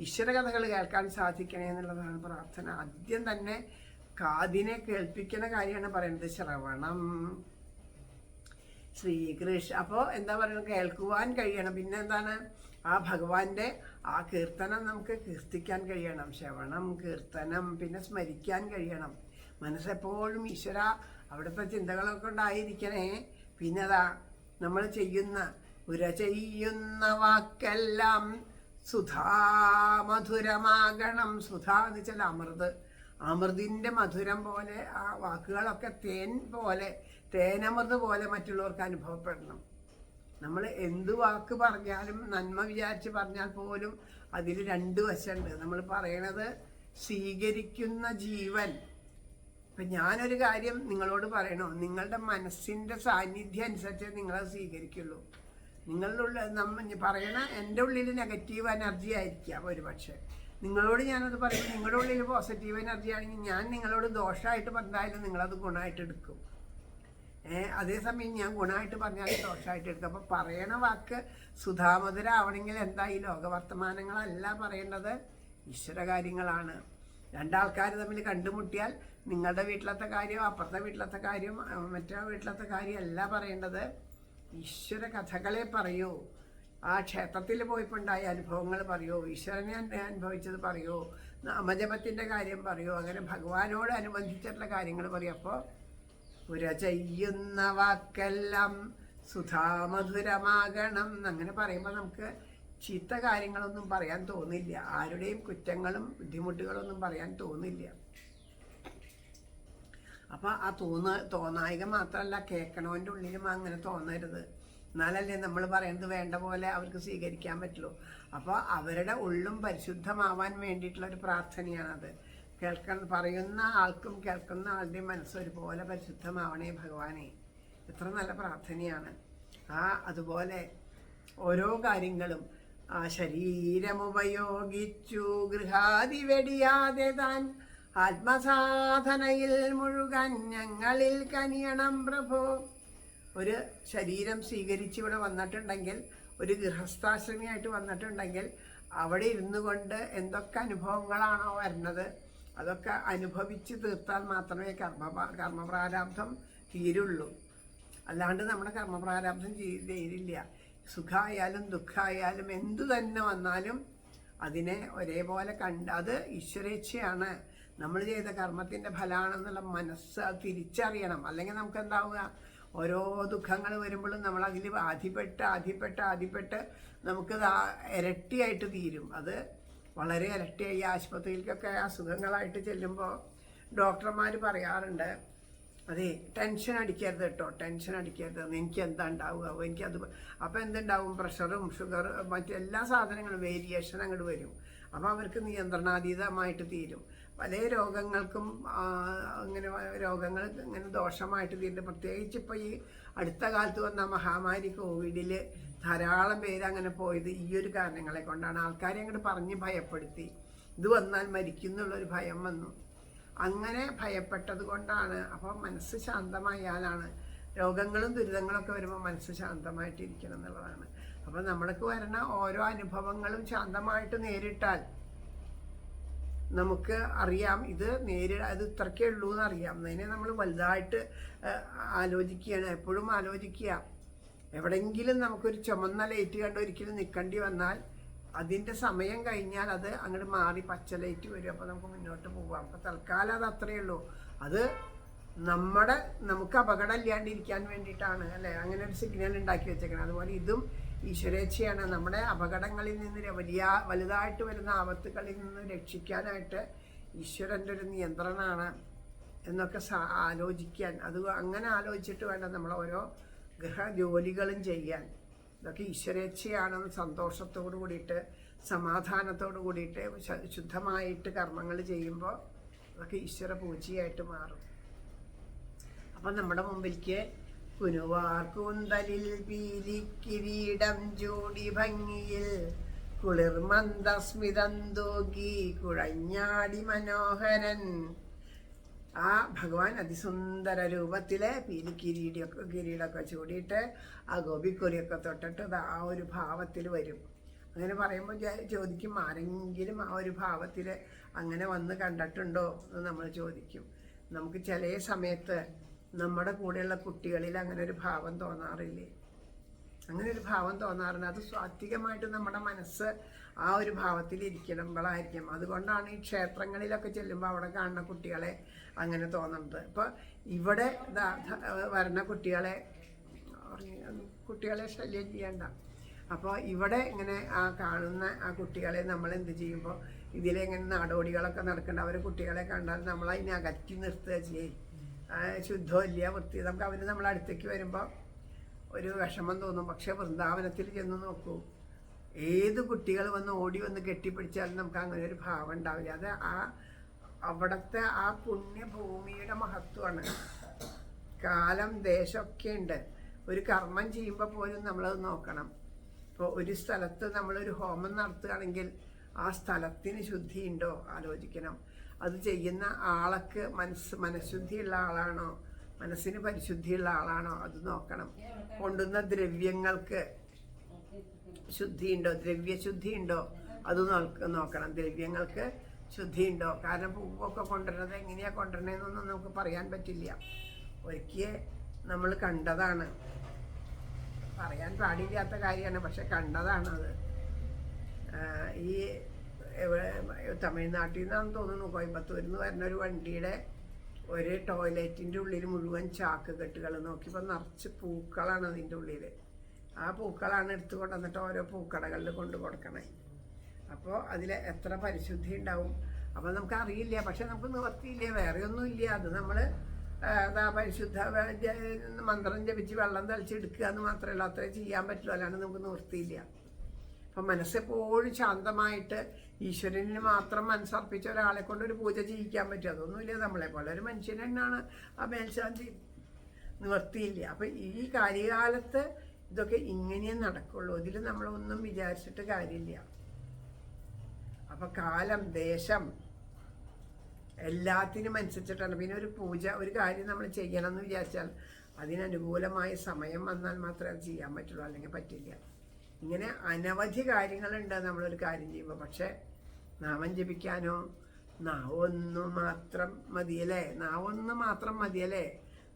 ഈശ്വര കഥകൾ കേൾക്കാൻ സാധിക്കണേ എന്നുള്ളതാണ് പ്രാർത്ഥന. ആദ്യം തന്നെ കാതിനെ കേൾപ്പിക്കുന്ന കാര്യമാണ് പറയുന്നത്, ശ്രവണം. ശ്രീകൃഷ്ണ അപ്പോൾ എന്താ പറയുന്നത്? കേൾക്കുവാൻ കഴിയണം. പിന്നെ എന്താണ്? ആ ഭഗവാന്റെ ആ കീർത്തനം നമുക്ക് കീർത്തിക്കാൻ കഴിയണം. ശ്രവണം, കീർത്തനം, പിന്നെ സ്മരിക്കാൻ കഴിയണം. മനസ്സെപ്പോഴും ഈശ്വര അവിടുത്തെ ചിന്തകളൊക്കെ ഉണ്ടായിരിക്കണേ. പിന്നെ അതാ നമ്മൾ ചെയ്യുന്ന വാക്കെല്ലാം സുധാമധുരമാകണം. സുധ എന്ന് വെച്ചാൽ അമൃത്, അമൃതിൻ്റെ മധുരം പോലെ ആ വാക്കുകളൊക്കെ തേനമൃത് പോലെ മറ്റുള്ളവർക്ക് അനുഭവപ്പെടണം. നമ്മൾ എന്ത് വാക്ക് പറഞ്ഞാലും നന്മ വിചാരിച്ച് പറഞ്ഞാൽ പോലും അതിൽ 2 വശമുണ്ട്. നമ്മൾ പറയണത് സ്വീകരിക്കുന്ന ജീവൻ. ഇപ്പം ഞാനൊരു കാര്യം നിങ്ങളോട് പറയണോ, നിങ്ങളുടെ മനസ്സിൻ്റെ സാന്നിധ്യം അനുസരിച്ച് നിങ്ങളത് സ്വീകരിക്കുള്ളൂ. നിങ്ങളുടെ പറയണ എൻ്റെ ഉള്ളിൽ നെഗറ്റീവ് എനർജി ആയിരിക്കാം ഒരു പക്ഷേ. നിങ്ങളോട് ഞാനത് പറയുമ്പോൾ നിങ്ങളുടെ ഉള്ളിൽ പോസിറ്റീവ് എനർജി ആണെങ്കിൽ ഞാൻ നിങ്ങളോട് ദോഷമായിട്ട് പറഞ്ഞാലും നിങ്ങളത് ഗുണമായിട്ട് എടുക്കും. അതേസമയം ഞാൻ ഗുണമായിട്ട് പറഞ്ഞാലും ദോഷമായിട്ട് എടുക്കും. അപ്പോൾ പറയണ വാക്ക് സുധാമധുരാവണമെങ്കിൽ എന്താ? ഈ ലോകവർത്തമാനങ്ങളല്ല പറയേണ്ടത്, ഈശ്വര കാര്യങ്ങളാണ്. 2 ആൾക്കാർ തമ്മിൽ കണ്ടുമുട്ടിയാൽ നിങ്ങളുടെ വീട്ടിലത്തെ കാര്യം അപ്പുറത്തെ വീട്ടിലത്തെ കാര്യം മറ്റേ വീട്ടിലത്തെ കാര്യം അല്ല പറയേണ്ടത്, ഈശ്വര കഥകളെ പറയൂ. ആ ക്ഷേത്രത്തിൽ പോയപ്പോൾ ഉണ്ടായ അനുഭവങ്ങൾ പറയൂ, ഈശ്വരനെ അനുഭവിച്ചത് പറയൂ, നാമജപത്തിൻ്റെ കാര്യം പറയൂ, അങ്ങനെ ഭഗവാനോട് അനുബന്ധിച്ചിട്ടുള്ള കാര്യങ്ങൾ പറയും. അപ്പോൾ പുര ചെയ്യുന്ന വാക്കെല്ലാം സുധാമധുരമാകണം അങ്ങനെ പറയുമ്പോൾ നമുക്ക് ചീത്ത കാര്യങ്ങളൊന്നും പറയാൻ തോന്നില്ല, ആരുടെയും കുറ്റങ്ങളും ബുദ്ധിമുട്ടുകളൊന്നും പറയാൻ തോന്നില്ല. അപ്പം ആ തോന്നായിക മാത്രമല്ല, കേൾക്കണവൻ്റെ ഉള്ളിലും അങ്ങനെ തോന്നരുത്. എന്നാലല്ലേ നമ്മൾ പറയുന്നത് വേണ്ട പോലെ അവർക്ക് സ്വീകരിക്കാൻ പറ്റുള്ളൂ. അപ്പോൾ അവരുടെ ഉള്ളും പരിശുദ്ധമാവാൻ വേണ്ടിയിട്ടുള്ളൊരു പ്രാർത്ഥനയാണത്. പറയുന്ന ആൾക്കും കേൾക്കുന്ന ആളുടെയും മനസ്സ് ഒരുപോലെ പരിശുദ്ധമാവണേ ഭഗവാനെ. എത്ര നല്ല പ്രാർത്ഥനയാണ്. അതുപോലെ ഓരോ കാര്യങ്ങളും ശരീരമുപയോഗിച്ചു ഗൃഹാദി വെടിയാതെ താൻ ആത്മസാധനയിൽ മുഴുകൻ ഞങ്ങളിൽ കനിയണം പ്രഭോ. ഒരു ശരീരം സ്വീകരിച്ച് ഇവിടെ വന്നിട്ടുണ്ടെങ്കിൽ, ഒരു ഗൃഹസ്ഥാശ്രമിയായിട്ട് വന്നിട്ടുണ്ടെങ്കിൽ, അവിടെ ഇരുന്നു കൊണ്ട് എന്തൊക്കെ അനുഭവങ്ങളാണോ വരുന്നത് അതൊക്കെ അനുഭവിച്ച് തീർത്താൽ മാത്രമേ കർമ്മപ്രാരാബ്ധം തീരുള്ളൂ. അല്ലാണ്ട് നമ്മുടെ കർമ്മപ്രാരാബ്ധം തീരില്ല. സുഖമായാലും ദുഃഖമായാലും എന്തു തന്നെ വന്നാലും അതിനെ ഒരേപോലെ കണ്ട്, അത് ഈശ്വരേച്ഛയാണ്, നമ്മൾ ചെയ്ത കർമ്മത്തിൻ്റെ ഫലമാണെന്നുള്ള മനസ്സ് അത് തിരിച്ചറിയണം. അല്ലെങ്കിൽ നമുക്ക് എന്താവുക, ഓരോ ദുഃഖങ്ങൾ വരുമ്പോഴും നമ്മൾ അതിൽ ആധിപ്പെട്ട് നമുക്കത് ഇരട്ടിയായിട്ട് തീരും. അത് വളരെ ഇരട്ടിയായി. ആശുപത്രിയിലേക്കൊക്കെ അസുഖങ്ങളായിട്ട് ചെല്ലുമ്പോൾ ഡോക്ടർമാർ പറയാറുണ്ട്, അതെ ടെൻഷൻ അടിക്കരുത് കേട്ടോ, ടെൻഷൻ അടിക്കരുത്, എനിക്ക് എന്താ ഉണ്ടാവുക, എനിക്കത്. അപ്പോൾ എന്തുണ്ടാവും, പ്രഷറും ഷുഗർ മറ്റെല്ലാ സാധനങ്ങളും വേരിയേഷൻ അങ്ങോട്ട് വരും. അപ്പോൾ അവർക്ക് നിയന്ത്രണാതീതമായിട്ട് തീരും. പല രോഗങ്ങൾക്കും ഇങ്ങനെ ദോഷമായിട്ട് തീരുന്നുണ്ട്. പ്രത്യേകിച്ച് ഇപ്പോൾ ഈ അടുത്ത കാലത്ത് വന്ന മഹാമാരി കോവിഡിൽ ധാരാളം പേര് അങ്ങനെ പോയത് ഈ ഒരു കാരണങ്ങളെ കൊണ്ടാണ്. ആൾക്കാരെ അങ്ങോട്ട് പറഞ്ഞ് ഭയപ്പെടുത്തി, ഇത് വന്നാൽ മരിക്കുന്നുള്ളൊരു ഭയം വന്നു. അങ്ങനെ ഭയപ്പെട്ടത് കൊണ്ടാണ്. അപ്പോൾ മനസ്സ് ശാന്തമായാലാണ്, രോഗങ്ങളും ദുരിതങ്ങളൊക്കെ വരുമ്പോൾ മനസ്സ് ശാന്തമായിട്ടിരിക്കണം എന്നുള്ളതാണ്. അപ്പോൾ നമ്മൾക്ക് വരുന്ന ഓരോ അനുഭവങ്ങളും ശാന്തമായിട്ട് നേരിട്ടാൽ നമുക്ക് അറിയാം ഇത് അത് ഇത്രക്കേ ഉള്ളൂ എന്നറിയാം. അതിനെ നമ്മൾ വലുതായിട്ട് ആലോചിക്കുകയാണ്. എപ്പോഴും ആലോചിക്കുക, എവിടെയെങ്കിലും നമുക്കൊരു ചുമന്ന ലൈറ്റ് കണ്ട് ഒരിക്കലും നിൽക്കേണ്ടി വന്നാൽ അതിൻ്റെ സമയം കഴിഞ്ഞാൽ അത് അങ്ങോട്ട് മാറി പച്ച ലൈറ്റ് വരും. അപ്പോൾ നമുക്ക് മുന്നോട്ട് പോകാം. അപ്പോൾ തൽക്കാലം അത് അത്രയേ ഉള്ളൂ. അത് നമുക്ക് അപകടം ഇല്ലാണ്ടിരിക്കാൻ വേണ്ടിയിട്ടാണ്, അല്ലേ, അങ്ങനെ ഒരു സിഗ്നൽ ഉണ്ടാക്കി വെച്ചേക്കണം. അതുപോലെ ഇതും ഈശ്വരേച്ഛയാണ്. നമ്മുടെ അപകടങ്ങളിൽ നിന്ന് വലുതായിട്ട് വരുന്ന ആപത്തുകളിൽ നിന്ന് രക്ഷിക്കാനായിട്ട് ഈശ്വരൻ്റെ ഒരു നിയന്ത്രണമാണ് എന്നൊക്കെ ആലോചിക്കാൻ. അങ്ങനെ ആലോചിച്ചിട്ട് വേണം നമ്മൾ ഓരോ ജോലികളും ചെയ്യാൻ. ഇതൊക്കെ ഈശ്വരേച്ഛയാണെന്ന് സന്തോഷത്തോടു കൂടിയിട്ട് സമാധാനത്തോടു കൂടിയിട്ട് ശുദ്ധമായിട്ട് കർമ്മങ്ങൾ ചെയ്യുമ്പോൾ അതൊക്കെ ഈശ്വര പൂജയായിട്ട് മാറും. അപ്പം നമ്മുടെ മുമ്പിലേക്ക് കുനുവാർ കൂന്തലിൽ പീലിക്കിരീടം ചൂടി ഭംഗിയിൽ കുളിർ മന്ദസ്മിതം തൂകി കുഴഞ്ഞാടി മനോഹരൻ. ആ ഭഗവാൻ അതിസുന്ദര രൂപത്തിലെ കിരീടമൊക്കെ ചൂടിയിട്ട് ആ ഗോപിക്കൊരിയൊക്കെ തൊട്ടിട്ട് ആ ഒരു ഭാവത്തിൽ വരും. അങ്ങനെ പറയുമ്പോൾ ചോദിക്കും, ആരെങ്കിലും ആ ഒരു ഭാവത്തിൽ അങ്ങനെ വന്ന് കണ്ടിട്ടുണ്ടോ എന്ന് നമ്മൾ ചോദിക്കും. നമുക്ക് ചില സമയത്ത് നമ്മുടെ കൂടെയുള്ള കുട്ടികളിൽ അങ്ങനെ ഒരു ഭാവം തോന്നാറില്ലേ? അങ്ങനെ ഒരു ഭാവം തോന്നാറുണ്ട്. അത് സ്വാത്വികമായിട്ട് നമ്മുടെ മനസ്സ് ആ ഒരു ഭാവത്തിൽ ഇരിക്കുമ്പോഴായിരിക്കും. അതുകൊണ്ടാണ് ഈ ക്ഷേത്രങ്ങളിലൊക്കെ ചെല്ലുമ്പോൾ അവിടെ കാണുന്ന കുട്ടികളെ അങ്ങനെ തോന്നുന്നത്. ഇപ്പോൾ ഇവിടെ വരുന്ന കുട്ടികളെ ശല്യം ചെയ്യണ്ട. അപ്പോൾ ഇവിടെ ഇങ്ങനെ ആ കാണുന്ന ആ കുട്ടികളെ നമ്മൾ എന്ത് ചെയ്യുമ്പോൾ ഇതിലെങ്ങനെ നാടോടികളൊക്കെ നടക്കേണ്ട അവർ കുട്ടികളെ കണ്ടാൽ നമ്മൾ അതിനെ അകറ്റി നിർത്തുക ചെയ്യും. ശുദ്ധമില്ല, വൃത്തി. നമുക്ക് അവർ നമ്മളെ അടുത്തേക്ക് വരുമ്പോൾ ഒരു വിഷമം തോന്നും. പക്ഷെ വൃന്ദാവനത്തിൽ ചെന്ന് നോക്കൂ, ഏത് കുട്ടികൾ വന്ന് ഓടി വന്ന് കെട്ടിപ്പിടിച്ചാലും നമുക്ക് അങ്ങനെ ഒരു ഭാവം ഉണ്ടാവില്ല. അത് അവിടുത്തെ ആ പുണ്യഭൂമിയുടെ മഹത്വമാണ്. കാലം ദേശമൊക്കെ ഉണ്ട്. ഒരു കർമ്മം ചെയ്യുമ്പോൾ പോലും നമ്മളത് നോക്കണം. ഇപ്പോൾ ഒരു സ്ഥലത്ത് നമ്മളൊരു ഹോമം നടത്തുകയാണെങ്കിൽ ആ സ്ഥലത്തിന് ശുദ്ധിയുണ്ടോ ആലോചിക്കണം. അത് ചെയ്യുന്ന ആൾക്ക് മനഃശുദ്ധിയുള്ള ആളാണോ, മനസ്സിന് പരിശുദ്ധിയുള്ള ആളാണോ അത് നോക്കണം. കൊണ്ടുവന്ന ദ്രവ്യങ്ങൾക്ക് ശുദ്ധിയുണ്ടോ, ദ്രവ്യശുദ്ധിയുണ്ടോ അത് നോക്കണം. ദ്രവ്യങ്ങൾക്ക് ശുദ്ധിയുണ്ടോ? കാരണം പൂവൊക്കെ കൊണ്ടുവരുന്നത് എങ്ങനെയാണ് കൊണ്ടുവരണതെന്നൊന്നും നമുക്ക് പറയാൻ പറ്റില്ല. ഒരിക്കൽ നമ്മൾ കണ്ടതാണ്, പറയാൻ പാടില്ലാത്ത കാര്യമാണ്, പക്ഷെ കണ്ടതാണത്. ഈ തമിഴ്നാട്ടിൽ നിന്നാണെന്ന് തോന്നുന്നു, കോയമ്പത്തൂരിൽ നിന്ന് വരുന്ന ഒരു വണ്ടിയുടെ ഒരു ടോയ്ലറ്റിൻ്റെ ഉള്ളിൽ മുഴുവൻ ചാക്ക് കെട്ടുകൾ നോക്കിയപ്പോൾ നിറച്ച് പൂക്കളാണ് അതിൻ്റെ ഉള്ളിൽ. ആ പൂക്കളാണ് എടുത്തു കൊണ്ടുവന്നിട്ട് ഓരോ പൂക്കടകളിൽ കൊണ്ട് കൊടുക്കണേ. അപ്പോൾ അതിൽ എത്ര പരിശുദ്ധി ഉണ്ടാവും. അപ്പോൾ നമുക്കറിയില്ല, പക്ഷെ നമുക്ക് നിവർത്തിയില്ല, വേറെ ഒന്നുമില്ല. അത് നമ്മൾ പരിശുദ്ധ മന്ത്രം ജപിച്ച് വെള്ളം തളിച്ചെടുക്കുക എന്ന് മാത്രമല്ല, അത്രേ ചെയ്യാൻ പറ്റുള്ളൂ, അല്ലാണ്ട് നമുക്ക് നിവർത്തിയില്ല. അപ്പം മനസ്സെപ്പോഴും ശാന്തമായിട്ട് ഈശ്വരന് മാത്രം മനസ്സർപ്പിച്ച ഒരാളെ കൊണ്ട് ഒരു പൂജ ചെയ്യിക്കാൻ പറ്റും. അതൊന്നുമില്ല, നമ്മളെ പോലെ ഒരു മനുഷ്യൻ തന്നെയാണ് ആ മേൽശാന്തി, നിവർത്തിയില്ല. അപ്പം ഈ കാര്യകാലത്ത് ഇതൊക്കെ ഇങ്ങനെയേ നടക്കുള്ളൂ. ഇതിൽ നമ്മളൊന്നും വിചാരിച്ചിട്ട് കാര്യമില്ല. അപ്പം കാലം, ദേശം എല്ലാത്തിനും അനുസരിച്ചിട്ടാണ്. പിന്നെ ഒരു പൂജ, ഒരു കാര്യം നമ്മൾ ചെയ്യണം എന്ന് വിചാരിച്ചാൽ അതിനനുകൂലമായ സമയം വന്നാൽ മാത്രമേ അത് ചെയ്യാൻ പറ്റുള്ളൂ, അല്ലെങ്കിൽ പറ്റില്ല. ഇങ്ങനെ അനവധി കാര്യങ്ങളുണ്ട് നമ്മളൊരു കാര്യം ചെയ്യുമ്പോൾ. പക്ഷെ നാമം ജപിക്കാനോ നാവൊന്നു മാത്രം മതിയല്ലേ, നാവൊന്ന് മാത്രം മതിയല്ലേ.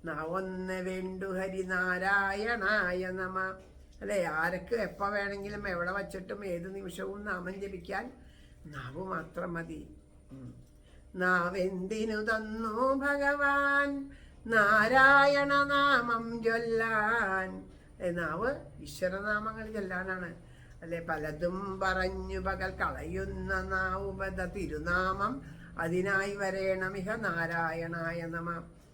നാവൊന്ന് വേണ്ടു ഹരിനാരായണായ നമ അല്ലേ. ആരൊക്കെ എപ്പോൾ വേണമെങ്കിലും എവിടെ വച്ചിട്ടും ഏത് നിമിഷവും നാമം ജപിക്കാൻ നാവ് മാത്രം മതി. നാവെന്തിനു തന്നു ഭഗവാൻ നാരായണ നാമം ചൊല്ലാൻ. നാവ് ഈശ്വരനാമങ്ങൾ ചൊല്ലാനാണ് അല്ലെ. പലതും പറഞ്ഞു പകൽ കളയുന്ന നാവുപത തിരുനാമം അതിനായി വരേണമിഹ നാരായണായ നമ.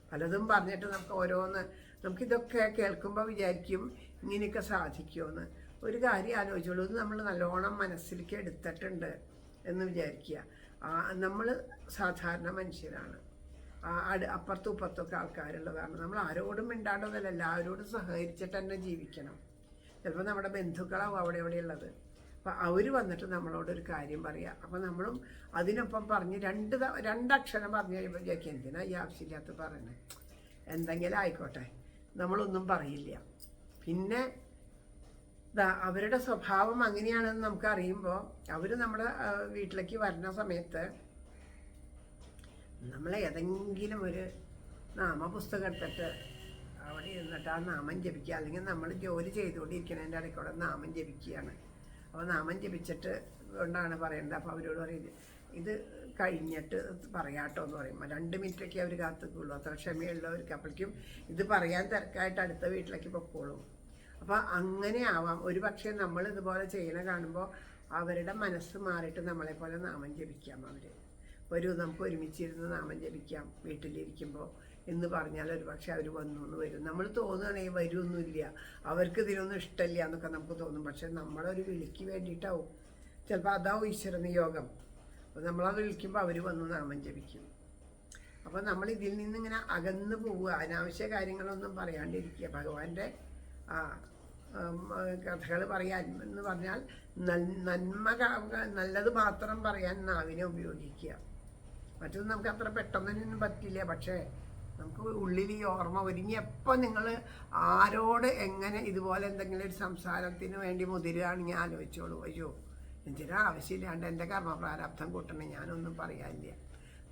പലതും പറഞ്ഞിട്ട് നമുക്ക് ഓരോന്ന്, നമുക്കിതൊക്കെ കേൾക്കുമ്പോൾ വിചാരിക്കും ഇങ്ങനെയൊക്കെ സാധിക്കുമെന്ന്. ഒരു കാര്യം ആലോചിച്ചോളൂ, ഇത് നമ്മൾ നല്ലോണം മനസ്സിലേക്ക് എടുത്തിട്ടുണ്ട് എന്ന് വിചാരിക്കുക. നമ്മൾ സാധാരണ മനുഷ്യരാണ്, അപ്പുറത്തും ഇപ്പുറത്തൊക്കെ ആൾക്കാരുള്ളതാണ്. നമ്മൾ ആരോടും മിണ്ടാണ്ടതല്ല, എല്ലാവരോടും സഹകരിച്ചിട്ട് തന്നെ ജീവിക്കണം. ചിലപ്പോൾ നമ്മുടെ ബന്ധുക്കളാവും അവിടെ എവിടെയുള്ളത്. അപ്പം അവർ വന്നിട്ട് നമ്മളോടൊരു കാര്യം പറയുക. അപ്പം നമ്മളും അതിനൊപ്പം പറഞ്ഞ് രണ്ടക്ഷരം പറഞ്ഞു കഴിയുമ്പോൾ വിചാരിക്കും എന്തിനാ ഈ ആവശ്യമില്ലാത്ത പറയണേ, എന്തെങ്കിലും ആയിക്കോട്ടെ, നമ്മളൊന്നും പറയില്ല. പിന്നെ അവരുടെ സ്വഭാവം അങ്ങനെയാണെന്ന് നമുക്ക് അറിയുമ്പോൾ അവർ നമ്മുടെ വീട്ടിലേക്ക് വരുന്ന സമയത്ത് നമ്മൾ ഏതെങ്കിലും ഒരു നാമപുസ്തകം എടുത്തിട്ട് അവിടെ ഇരുന്നിട്ട് ആ നാമം ജപിക്കുക. അല്ലെങ്കിൽ നമ്മൾ ജോലി ചെയ്തുകൊണ്ടിരിക്കുന്നതിൻ്റെ ഇടയ്ക്കൂടെ നാമം ജപിക്കുകയാണ്. അപ്പോൾ നാമം ജപിച്ചിട്ട് കൊണ്ടാണ് പറയുന്നത്. അപ്പോൾ അവരോട് പറയുന്നത് ഇത് കഴിഞ്ഞിട്ട് പറയാട്ടോ എന്ന് പറയും. 2 മിനിറ്റൊക്കെ അവർ കാത്തുക്കുള്ളൂ, അത്ര ക്ഷമയുള്ളവർക്ക്. അപ്പോഴേക്കും ഇത് പറയാൻ തിരക്കായിട്ട് അടുത്ത വീട്ടിലേക്ക് പൊക്കോളും. അപ്പോൾ അങ്ങനെ ആവാം. ഒരു പക്ഷേ നമ്മൾ ഇതുപോലെ ചെയ്യണ കാണുമ്പോൾ അവരുടെ മനസ്സ് മാറിയിട്ട് നമ്മളെപ്പോലെ നാമം ജപിക്കാം. നമുക്ക് ഒരുമിച്ചിരുന്ന് നാമം ജപിക്കാം വീട്ടിലിരിക്കുമ്പോൾ എന്ന് പറഞ്ഞാൽ ഒരു പക്ഷേ അവർ വന്നു എന്ന് വരും. നമ്മൾ തോന്നുകയാണെങ്കിൽ വരുമൊന്നുമില്ല, അവർക്ക് ഇതിനൊന്നും ഇഷ്ടമില്ല എന്നൊക്കെ നമുക്ക് തോന്നും. പക്ഷെ നമ്മളൊരു വിളിക്ക് വേണ്ടിയിട്ടാവും, ചിലപ്പോൾ അതാവും ഈശ്വര നിയോഗം. അപ്പോൾ നമ്മളത് വിളിക്കുമ്പോൾ അവർ വന്ന് നാമം ജപിക്കും. അപ്പോൾ നമ്മൾ ഇതിൽ നിന്നിങ്ങനെ അകന്ന് പോവുക, അനാവശ്യ കാര്യങ്ങളൊന്നും പറയാണ്ടിരിക്കുക. ഭഗവാന്റെ കഥകൾ പറയാൻ എന്ന് പറഞ്ഞാൽ നല്ലത് മാത്രം പറയാൻ നാവിനെ ഉപയോഗിക്കുക. മറ്റത് നമുക്ക് അത്ര പെട്ടെന്നൊന്നും പറ്റില്ല. പക്ഷേ നമുക്ക് ഉള്ളിൽ ഈ ഓർമ്മ ഒരുങ്ങി എപ്പോൾ നിങ്ങൾ ആരോട് എങ്ങനെ ഇതുപോലെ എന്തെങ്കിലും ഒരു സംസാരത്തിന് വേണ്ടി മുതിരുകയാണെങ്കിൽ ആലോചിച്ചോളൂ, അയ്യോ എന്തിനാ ആവശ്യമില്ലാണ്ട് എൻ്റെ കർമ്മപ്രാരാബ്ധം കൂട്ടണേ, ഞാനൊന്നും പറയാനില്ല.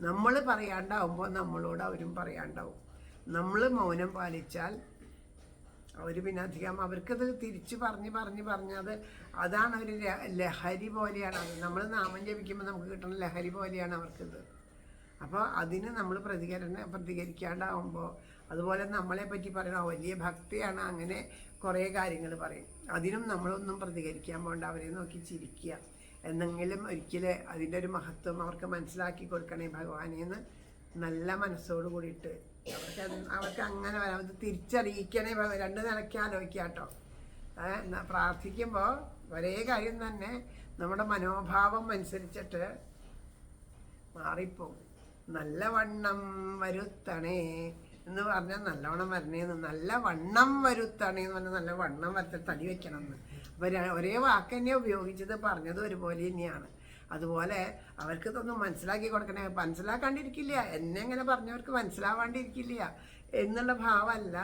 നമ്മൾ പറയാണ്ടാവുമ്പോൾ നമ്മളോട് അവരും പറയാണ്ടാവും. നമ്മൾ മൗനം പാലിച്ചാൽ അവർ പിന്നെ അധികം അവർക്കത് തിരിച്ച് പറഞ്ഞത് അതാണ് ഒരു ലഹരി പോലെയാണ്. അത് നമ്മൾ നാമം ജപിക്കുമ്പോൾ നമുക്ക് കിട്ടുന്ന ലഹരി പോലെയാണ് അവർക്കിത്. അപ്പോൾ അതിന് നമ്മൾ പ്രതികരിക്കാണ്ടാവുമ്പോൾ, അതുപോലെ നമ്മളെ പറ്റി പറയുന്ന വലിയ ഭക്തിയാണ്, അങ്ങനെ കുറേ കാര്യങ്ങൾ പറയും. അതിനും നമ്മളൊന്നും പ്രതികരിക്കാൻ പോകണ്ട, അവരെ നോക്കി ചിരിക്കുക. എന്തെങ്കിലും ഒരിക്കലും അതിൻ്റെ ഒരു മഹത്വം അവർക്ക് മനസ്സിലാക്കി കൊടുക്കണേ ഭഗവാനേന്ന് നല്ല മനസ്സോട് കൂടിയിട്ട് അവർക്ക് അങ്ങനെ വരാം. അത് തിരിച്ചറിയിക്കണേ. 2 നിലയ്ക്ക് ആലോചിക്കുക കേട്ടോ. പ്രാർത്ഥിക്കുമ്പോൾ ഒരേ കാര്യം തന്നെ നമ്മുടെ മനോഭാവം അനുസരിച്ചിട്ട് മാറിപ്പോകും. നല്ലവണ്ണം വരുത്തണേ എന്ന് പറഞ്ഞാൽ നല്ലവണ്ണം വരണേന്ന്, നല്ല വണ്ണം വരുത്തണേ എന്ന് പറഞ്ഞാൽ നല്ല വണ്ണം വരത്ത തടി വെക്കണം എന്ന്. അപ്പോൾ ഒരേ വാക്ക് തന്നെ ഉപയോഗിച്ചത്, പറഞ്ഞത് ഒരുപോലെ തന്നെയാണ്. അതുപോലെ അവർക്ക് ഇതൊന്നും മനസ്സിലാക്കി കൊടുക്കണേ. മനസ്സിലാക്കാണ്ടിരിക്കില്ല, എന്നെ എങ്ങനെ പറഞ്ഞവർക്ക് മനസ്സിലാവാണ്ടിരിക്കില്ല എന്നുള്ള ഭാവമല്ല.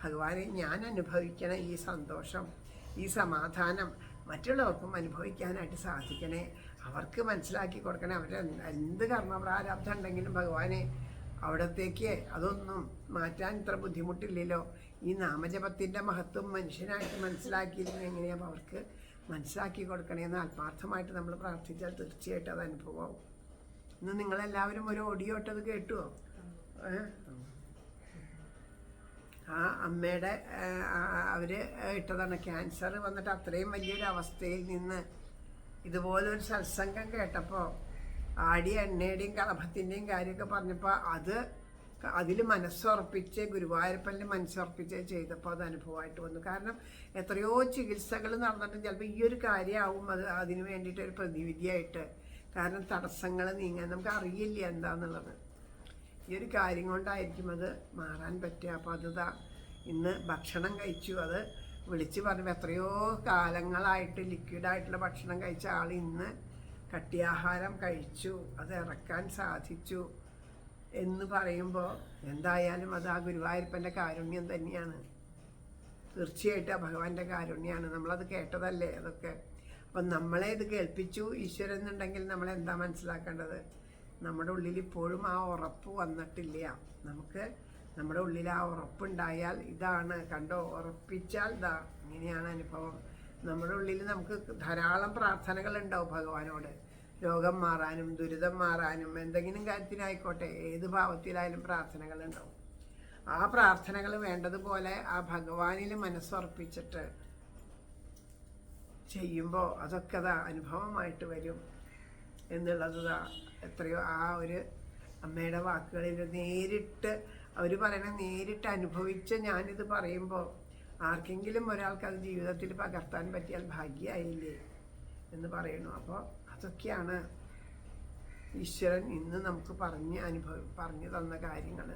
ഭഗവാനെ ഞാൻ അനുഭവിക്കണ ഈ സന്തോഷം, ഈ സമാധാനം മറ്റുള്ളവർക്കും അനുഭവിക്കാനായിട്ട് സാധിക്കണേ. അവർക്ക് മനസ്സിലാക്കി കൊടുക്കണേ. അവർ എന്ത് കർമ്മപ്രാരാബ്ധം ഉണ്ടെങ്കിലും ഭഗവാനെ അവിടത്തേക്ക് അതൊന്നും മാറ്റാൻ ഇത്ര ബുദ്ധിമുട്ടില്ലല്ലോ. ഈ നാമജപത്തിൻ്റെ മഹത്വം മനുഷ്യനായിട്ട് മനസ്സിലാക്കിയിരുന്നെങ്കിൽ എങ്ങനെയാണ് അവർക്ക് മനസ്സിലാക്കി കൊടുക്കണേന്ന് ആത്മാർത്ഥമായിട്ട് നമ്മൾ പ്രാർത്ഥിച്ചാൽ തീർച്ചയായിട്ടും അത് അനുഭവമാവും. ഇന്ന് നിങ്ങളെല്ലാവരും ഒരു ഓഡിയോ ഇട്ടത് കേട്ടുവോ? ആ അമ്മയുടെ അവർ ഇട്ടതാണ്. ക്യാൻസർ വന്നിട്ട് അത്രയും വലിയൊരു അവസ്ഥയിൽ നിന്ന് ഇതുപോലൊരു സത്സംഗം കേട്ടപ്പോൾ ആടിയ എണ്ണയുടെയും കളഭത്തിൻ്റെയും കാര്യമൊക്കെ പറഞ്ഞപ്പോൾ അതിൽ മനസ്സുറപ്പിച്ച് ഗുരുവായൂരപ്പനിൽ മനസ്സുറപ്പിച്ച് ചെയ്തപ്പോൾ അത് അനുഭവമായിട്ട് വന്നു. കാരണം എത്രയോ ചികിത്സകൾ നടന്നിട്ടും ചിലപ്പോൾ ഈ ഒരു കാര്യമാവും അതിന് വേണ്ടിയിട്ടൊരു പ്രതിവിധിയായിട്ട്. കാരണം തടസ്സങ്ങൾ നീങ്ങാൻ നമുക്ക് അറിയില്ല എന്താണെന്നുള്ളത്. ഈ ഒരു കാര്യം കൊണ്ടായിരിക്കും അത് മാറാൻ പറ്റുക. അപ്പോൾ അത് ഇന്ന് ഭക്ഷണം കഴിച്ചു. അത് വിളിച്ച് പറയുമ്പോൾ എത്രയോ കാലങ്ങളായിട്ട് ലിക്വിഡായിട്ടുള്ള ഭക്ഷണം കഴിച്ച ആൾ ഇന്ന് കട്ടിയാഹാരം കഴിച്ചു, അത് ഇറക്കാൻ സാധിച്ചു എന്ന് പറയുമ്പോൾ എന്തായാലും അത് ആ ഗുരുവായൂരപ്പൻ്റെ കാരുണ്യം തന്നെയാണ്. തീർച്ചയായിട്ടും ആ ഭഗവാന്റെ കാരുണ്യമാണ്. നമ്മളത് കേട്ടതല്ലേ അതൊക്കെ. അപ്പം നമ്മളെ ഇത് കേൾപ്പിച്ചു ഈശ്വരൻ എന്നുണ്ടെങ്കിൽ നമ്മളെന്താ മനസ്സിലാക്കേണ്ടത്? നമ്മുടെ ഉള്ളിൽ ഇപ്പോഴും ആ ഉറപ്പ് വന്നിട്ടില്ല. നമുക്ക് നമ്മുടെ ഉള്ളിൽ ആ ഉറപ്പുണ്ടായാൽ ഇതാണ് കണ്ടോ, ഉറപ്പിച്ചാൽ ഇങ്ങനെയാണ് അനുഭവം. നമ്മുടെ ഉള്ളിൽ നമുക്ക് ധാരാളം പ്രാർത്ഥനകളുണ്ടാവും ഭഗവാനോട്. രോഗം മാറാനും ദുരിതം മാറാനും എന്തെങ്കിലും കാര്യത്തിനായിക്കോട്ടെ, ഏത് ഭാവത്തിലായാലും പ്രാർത്ഥനകളുണ്ടാവും. ആ പ്രാർത്ഥനകൾ വേണ്ടതുപോലെ ആ ഭഗവാനിൽ മനസ്സുറപ്പിച്ചിട്ട് ചെയ്യുമ്പോൾ അതൊക്കെ അനുഭവമായിട്ട് വരും എന്നുള്ളത് എത്രയോ ആ ഒരു അമ്മയുടെ വാക്കുകളിൽ നേരിട്ട് അവർ പറയണ നേരിട്ട് അനുഭവിച്ച് ഞാനിത് പറയുമ്പോൾ ആർക്കെങ്കിലും ഒരാൾക്ക് അത് ജീവിതത്തിൽ പകർത്താൻ പറ്റിയാൽ ഭാഗ്യമായില്ലേ എന്ന് പറയണു. അപ്പോൾ അതൊക്കെയാണ് ഈശ്വരൻ ഇന്ന് നമുക്ക് പറഞ്ഞു തന്ന കാര്യങ്ങൾ.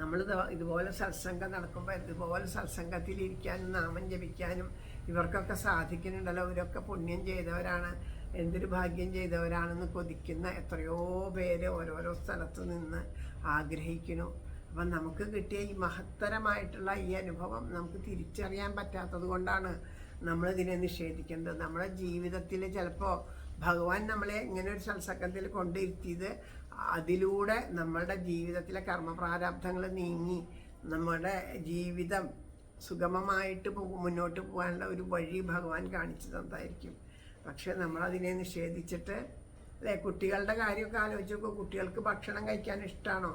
നമ്മൾ ഇതുപോലെ സത്സംഗം നടക്കുമ്പോൾ ഇതുപോലെ സത്സംഗത്തിലിരിക്കാനും നാമം ജപിക്കാനും ഇവർക്കൊക്കെ സാധിക്കുന്നുണ്ടല്ലോ. ഇവരൊക്കെ പുണ്യം ചെയ്തവരാണ്, എന്തൊരു ഭാഗ്യം ചെയ്തവരാണെന്ന് കൊതിക്കുന്ന എത്രയോ പേര് ഓരോരോ സ്ഥലത്ത് നിന്ന് ആഗ്രഹിക്കുന്നു. അപ്പം നമുക്ക് കിട്ടിയ ഈ മഹത്തരമായിട്ടുള്ള ഈ അനുഭവം നമുക്ക് തിരിച്ചറിയാൻ പറ്റാത്തത് കൊണ്ടാണ് നമ്മളിതിനെ നിഷേധിക്കുന്നത്. നമ്മുടെ ജീവിതത്തിൽ ചിലപ്പോൾ ഭഗവാൻ നമ്മളെ ഇങ്ങനെ ഒരു സത്സംഗത്തിൽ കൊണ്ടിരുത്തിയത് അതിലൂടെ നമ്മളുടെ ജീവിതത്തിലെ കർമ്മപ്രാരാബ്ധങ്ങൾ നീങ്ങി നമ്മുടെ ജീവിതം സുഗമമായിട്ട് മുന്നോട്ട് പോകാനുള്ള ഒരു വഴി ഭഗവാൻ കാണിച്ചു തന്നതായിരിക്കും. പക്ഷെ നമ്മളതിനെ നിഷേധിച്ചിട്ട് അല്ലേ, കുട്ടികളുടെ കാര്യമൊക്കെ ആലോചിച്ച് നോക്കുക. കുട്ടികൾക്ക് ഭക്ഷണം കഴിക്കാൻ ഇഷ്ടമാണോ?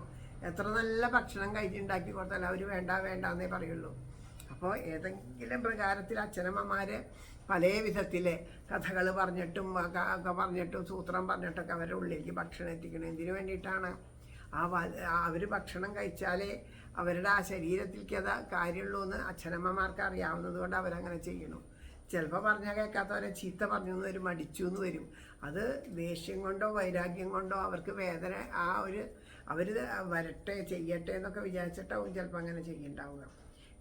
എത്ര നല്ല ഭക്ഷണം കഴിച്ചുണ്ടാക്കി കൊടുത്താൽ അവർ വേണ്ട എന്നേ പറയുള്ളൂ. അപ്പോൾ ഏതെങ്കിലും പ്രകാരത്തിൽ അച്ഛനമ്മമാർ പല വിധത്തിലെ കഥകൾ പറഞ്ഞിട്ടും ഒക്കെ പറഞ്ഞിട്ടും സൂത്രം പറഞ്ഞിട്ടൊക്കെ അവരുടെ ഉള്ളിലേക്ക് ഭക്ഷണം എത്തിക്കണം. എന്തിനു വേണ്ടിയിട്ടാണ്? അവർ ഭക്ഷണം കഴിച്ചാലേ അവരുടെ ആ ശരീരത്തിലേക്ക് അത് കാര്യമുള്ളൂ എന്ന് അച്ഛനമ്മമാർക്ക് അറിയാവുന്നത് കൊണ്ട് അവരങ്ങനെ ചെയ്യണു. ചിലപ്പോൾ പറഞ്ഞാൽ കേൾക്കാത്തവരെ ചീത്ത പറഞ്ഞു എന്ന് വരും, മടിച്ചു എന്ന് വരും. അത് ദേഷ്യം കൊണ്ടോ വൈരാഗ്യം കൊണ്ടോ അവർക്ക് വേദന അവർ വരട്ടെ ചെയ്യട്ടെ എന്നൊക്കെ വിചാരിച്ചിട്ടാവും ചിലപ്പോൾ അങ്ങനെ ചെയ്യുന്നുണ്ടാവുക.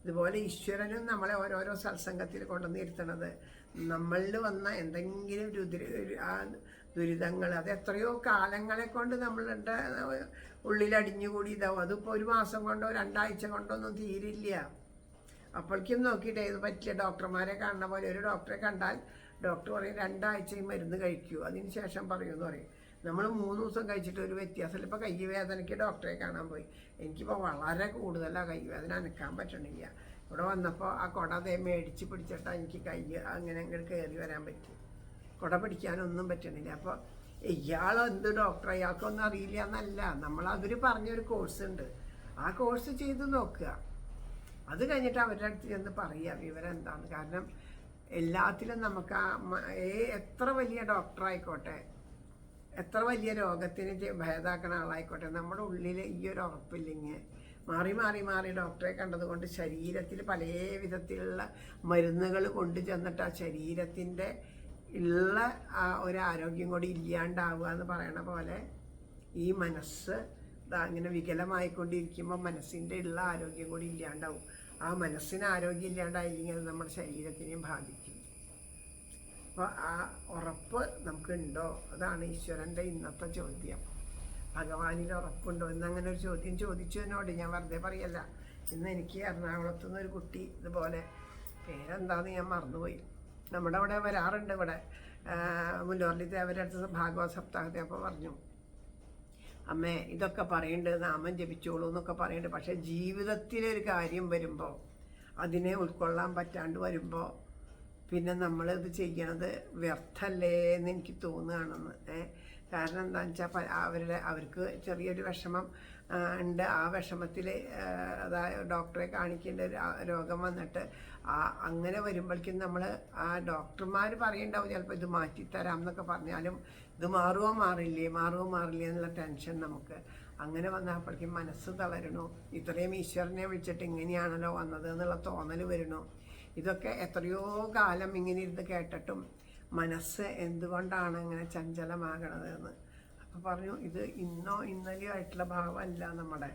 ഇതുപോലെ ഈശ്വരനും നമ്മളെ ഓരോരോ സത്സംഗത്തിൽ കൊണ്ടുവന്നിരുത്തണത് നമ്മളിൽ വന്ന എന്തെങ്കിലും ദുരിതങ്ങൾ അത് എത്രയോ കാലങ്ങളെ കൊണ്ട് നമ്മളുടെ ഉള്ളിലടിഞ്ഞുകൂടി ഇതാവും. അതിപ്പോൾ ഒരു മാസം കൊണ്ടോ 2 ആഴ്ച കൊണ്ടോ ഒന്നും തീരില്ല. അപ്പോഴേക്കും നോക്കിയിട്ട് ഇത് പറ്റില്ല. ഡോക്ടർമാരെ കാണുന്ന പോലെ ഒരു ഡോക്ടറെ കണ്ടാൽ ഡോക്ടർ പറയും 2 ആഴ്ചയും മരുന്ന് കഴിക്കൂ, അതിന് ശേഷം പറയുമെന്ന് പറയും. നമ്മൾ 3 ദിവസം കഴിച്ചിട്ട് ഒരു വ്യത്യാസമില്ല. ഇപ്പോൾ കൈവേദനയ്ക്ക് ഡോക്ടറെ കാണാൻ പോയി. എനിക്കിപ്പോൾ വളരെ കൂടുതലാണ് കൈവേദന, അനക്കാൻ പറ്റണില്ല. ഇവിടെ വന്നപ്പോൾ ആ കുട മേടിച്ച് പിടിച്ചിട്ടാണ് എനിക്ക് കൈ അങ്ങനെ അങ്ങോട്ട് കയറി വരാൻ പറ്റി. കുട പിടിക്കാനൊന്നും പറ്റണില്ല. അപ്പോൾ ഇയാളെന്ത് ഡോക്ടർ, അയാൾക്കൊന്നും അറിയില്ല എന്നല്ല, അവർ പറഞ്ഞൊരു കോഴ്സ് ഉണ്ട്, ആ കോഴ്സ് ചെയ്ത് നോക്കുക. അത് കഴിഞ്ഞിട്ട് അവരുടെ അടുത്ത് ചെന്ന് പറയുക വിവരം എന്താണ്. കാരണം എല്ലാത്തിലും നമുക്ക് എത്ര വലിയ ഡോക്ടറായിക്കോട്ടെ, എത്ര വലിയ രോഗത്തിന് ഭേദാക്കണ ആളായിക്കോട്ടെ, നമ്മുടെ ഉള്ളിൽ ഈ ഒരു ഉറപ്പില്ലെങ്കിൽ മാറി ഡോക്ടറെ കണ്ടതുകൊണ്ട് ശരീരത്തിൽ പല വിധത്തിലുള്ള മരുന്നുകൾ കൊണ്ടു ചെന്നിട്ട് ആ ശരീരത്തിൻ്റെ ഉള്ള ആ ഒരു ആരോഗ്യം കൂടി ഇല്ലാണ്ടാവുക എന്ന് പറയണ പോലെ ഈ മനസ്സ് ഇങ്ങനെ വികലമായിക്കൊണ്ടിരിക്കുമ്പോൾ മനസ്സിൻ്റെ ഉള്ള ആരോഗ്യം കൂടി ഇല്ലാണ്ടാവും. ആ മനസ്സിന് ആരോഗ്യം ഇല്ലാണ്ടായില്ലെങ്കിൽ അത് നമ്മുടെ ശരീരത്തിനെയും ബാധിക്കും. അപ്പോൾ ആ ഉറപ്പ് നമുക്കുണ്ടോ? അതാണ് ഈശ്വരൻ്റെ ഇന്നത്തെ ചോദ്യം. ഭഗവാനിൽ ഉറപ്പുണ്ടോ എന്നങ്ങനെ ഒരു ചോദ്യം ചോദിച്ചു എന്നോട്. ഞാൻ വെറുതെ പറയല്ല. ഇന്ന് എനിക്ക് എറണാകുളത്തു നിന്നൊരു കുട്ടി ഇതുപോലെ, പേരെന്താന്ന് ഞാൻ മറന്നുപോയി, നമ്മുടെ അവിടെ വരാറുണ്ട്, ഇവിടെ മുല്ലോർലി അവരുടെ അടുത്ത് ഭാഗവത സപ്താഹത്തെ. അപ്പോൾ പറഞ്ഞു, അമ്മേ ഇതൊക്കെ പറയുന്നുണ്ട്, നാമം ജപിച്ചോളൂ എന്നൊക്കെ പറയുന്നുണ്ട്, പക്ഷേ ജീവിതത്തിലൊരു കാര്യം വരുമ്പോൾ അതിനെ ഉൾക്കൊള്ളാൻ പറ്റാണ്ട് വരുമ്പോൾ പിന്നെ നമ്മളിത് ചെയ്യണത് വ്യർത്ഥല്ലേ എന്ന് എനിക്ക് തോന്നുകയാണെന്ന്. കാരണം എന്താണെന്ന് വെച്ചാൽ അവർക്ക് ചെറിയൊരു വിഷമം ഉണ്ട്. ആ വിഷമത്തിൽ അതായത് ഡോക്ടറെ കാണിക്കേണ്ട രോഗം വന്നിട്ട് അങ്ങനെ വരുമ്പോഴേക്കും നമ്മൾ ആ ഡോക്ടർമാർ പറയുന്നുണ്ടാവും ചിലപ്പോൾ ഇത് മാറ്റിത്തരാം എന്നൊക്കെ പറഞ്ഞാലും ഇത് മാറുമോ മാറില്ലേ എന്നുള്ള ടെൻഷൻ നമുക്ക്. അങ്ങനെ വന്നപ്പോഴേക്കും മനസ്സ് തളരണു. ഇത്രയും ഈശ്വരനെ വിളിച്ചിട്ട് ഇങ്ങനെയാണല്ലോ വന്നത് എന്നുള്ള തോന്നൽ വരണു. ഇതൊക്കെ എത്രയോ കാലം ഇങ്ങനെ ഇരുന്ന് കേട്ടിട്ടും മനസ്സ് എന്തുകൊണ്ടാണ് ഇങ്ങനെ ചഞ്ചലമാകണത് എന്ന്. അപ്പോൾ പറഞ്ഞു, ഇത് ഇന്നോ ഇന്നലെയോ ആയിട്ടുള്ള ഭാവമല്ല, നമ്മുടെ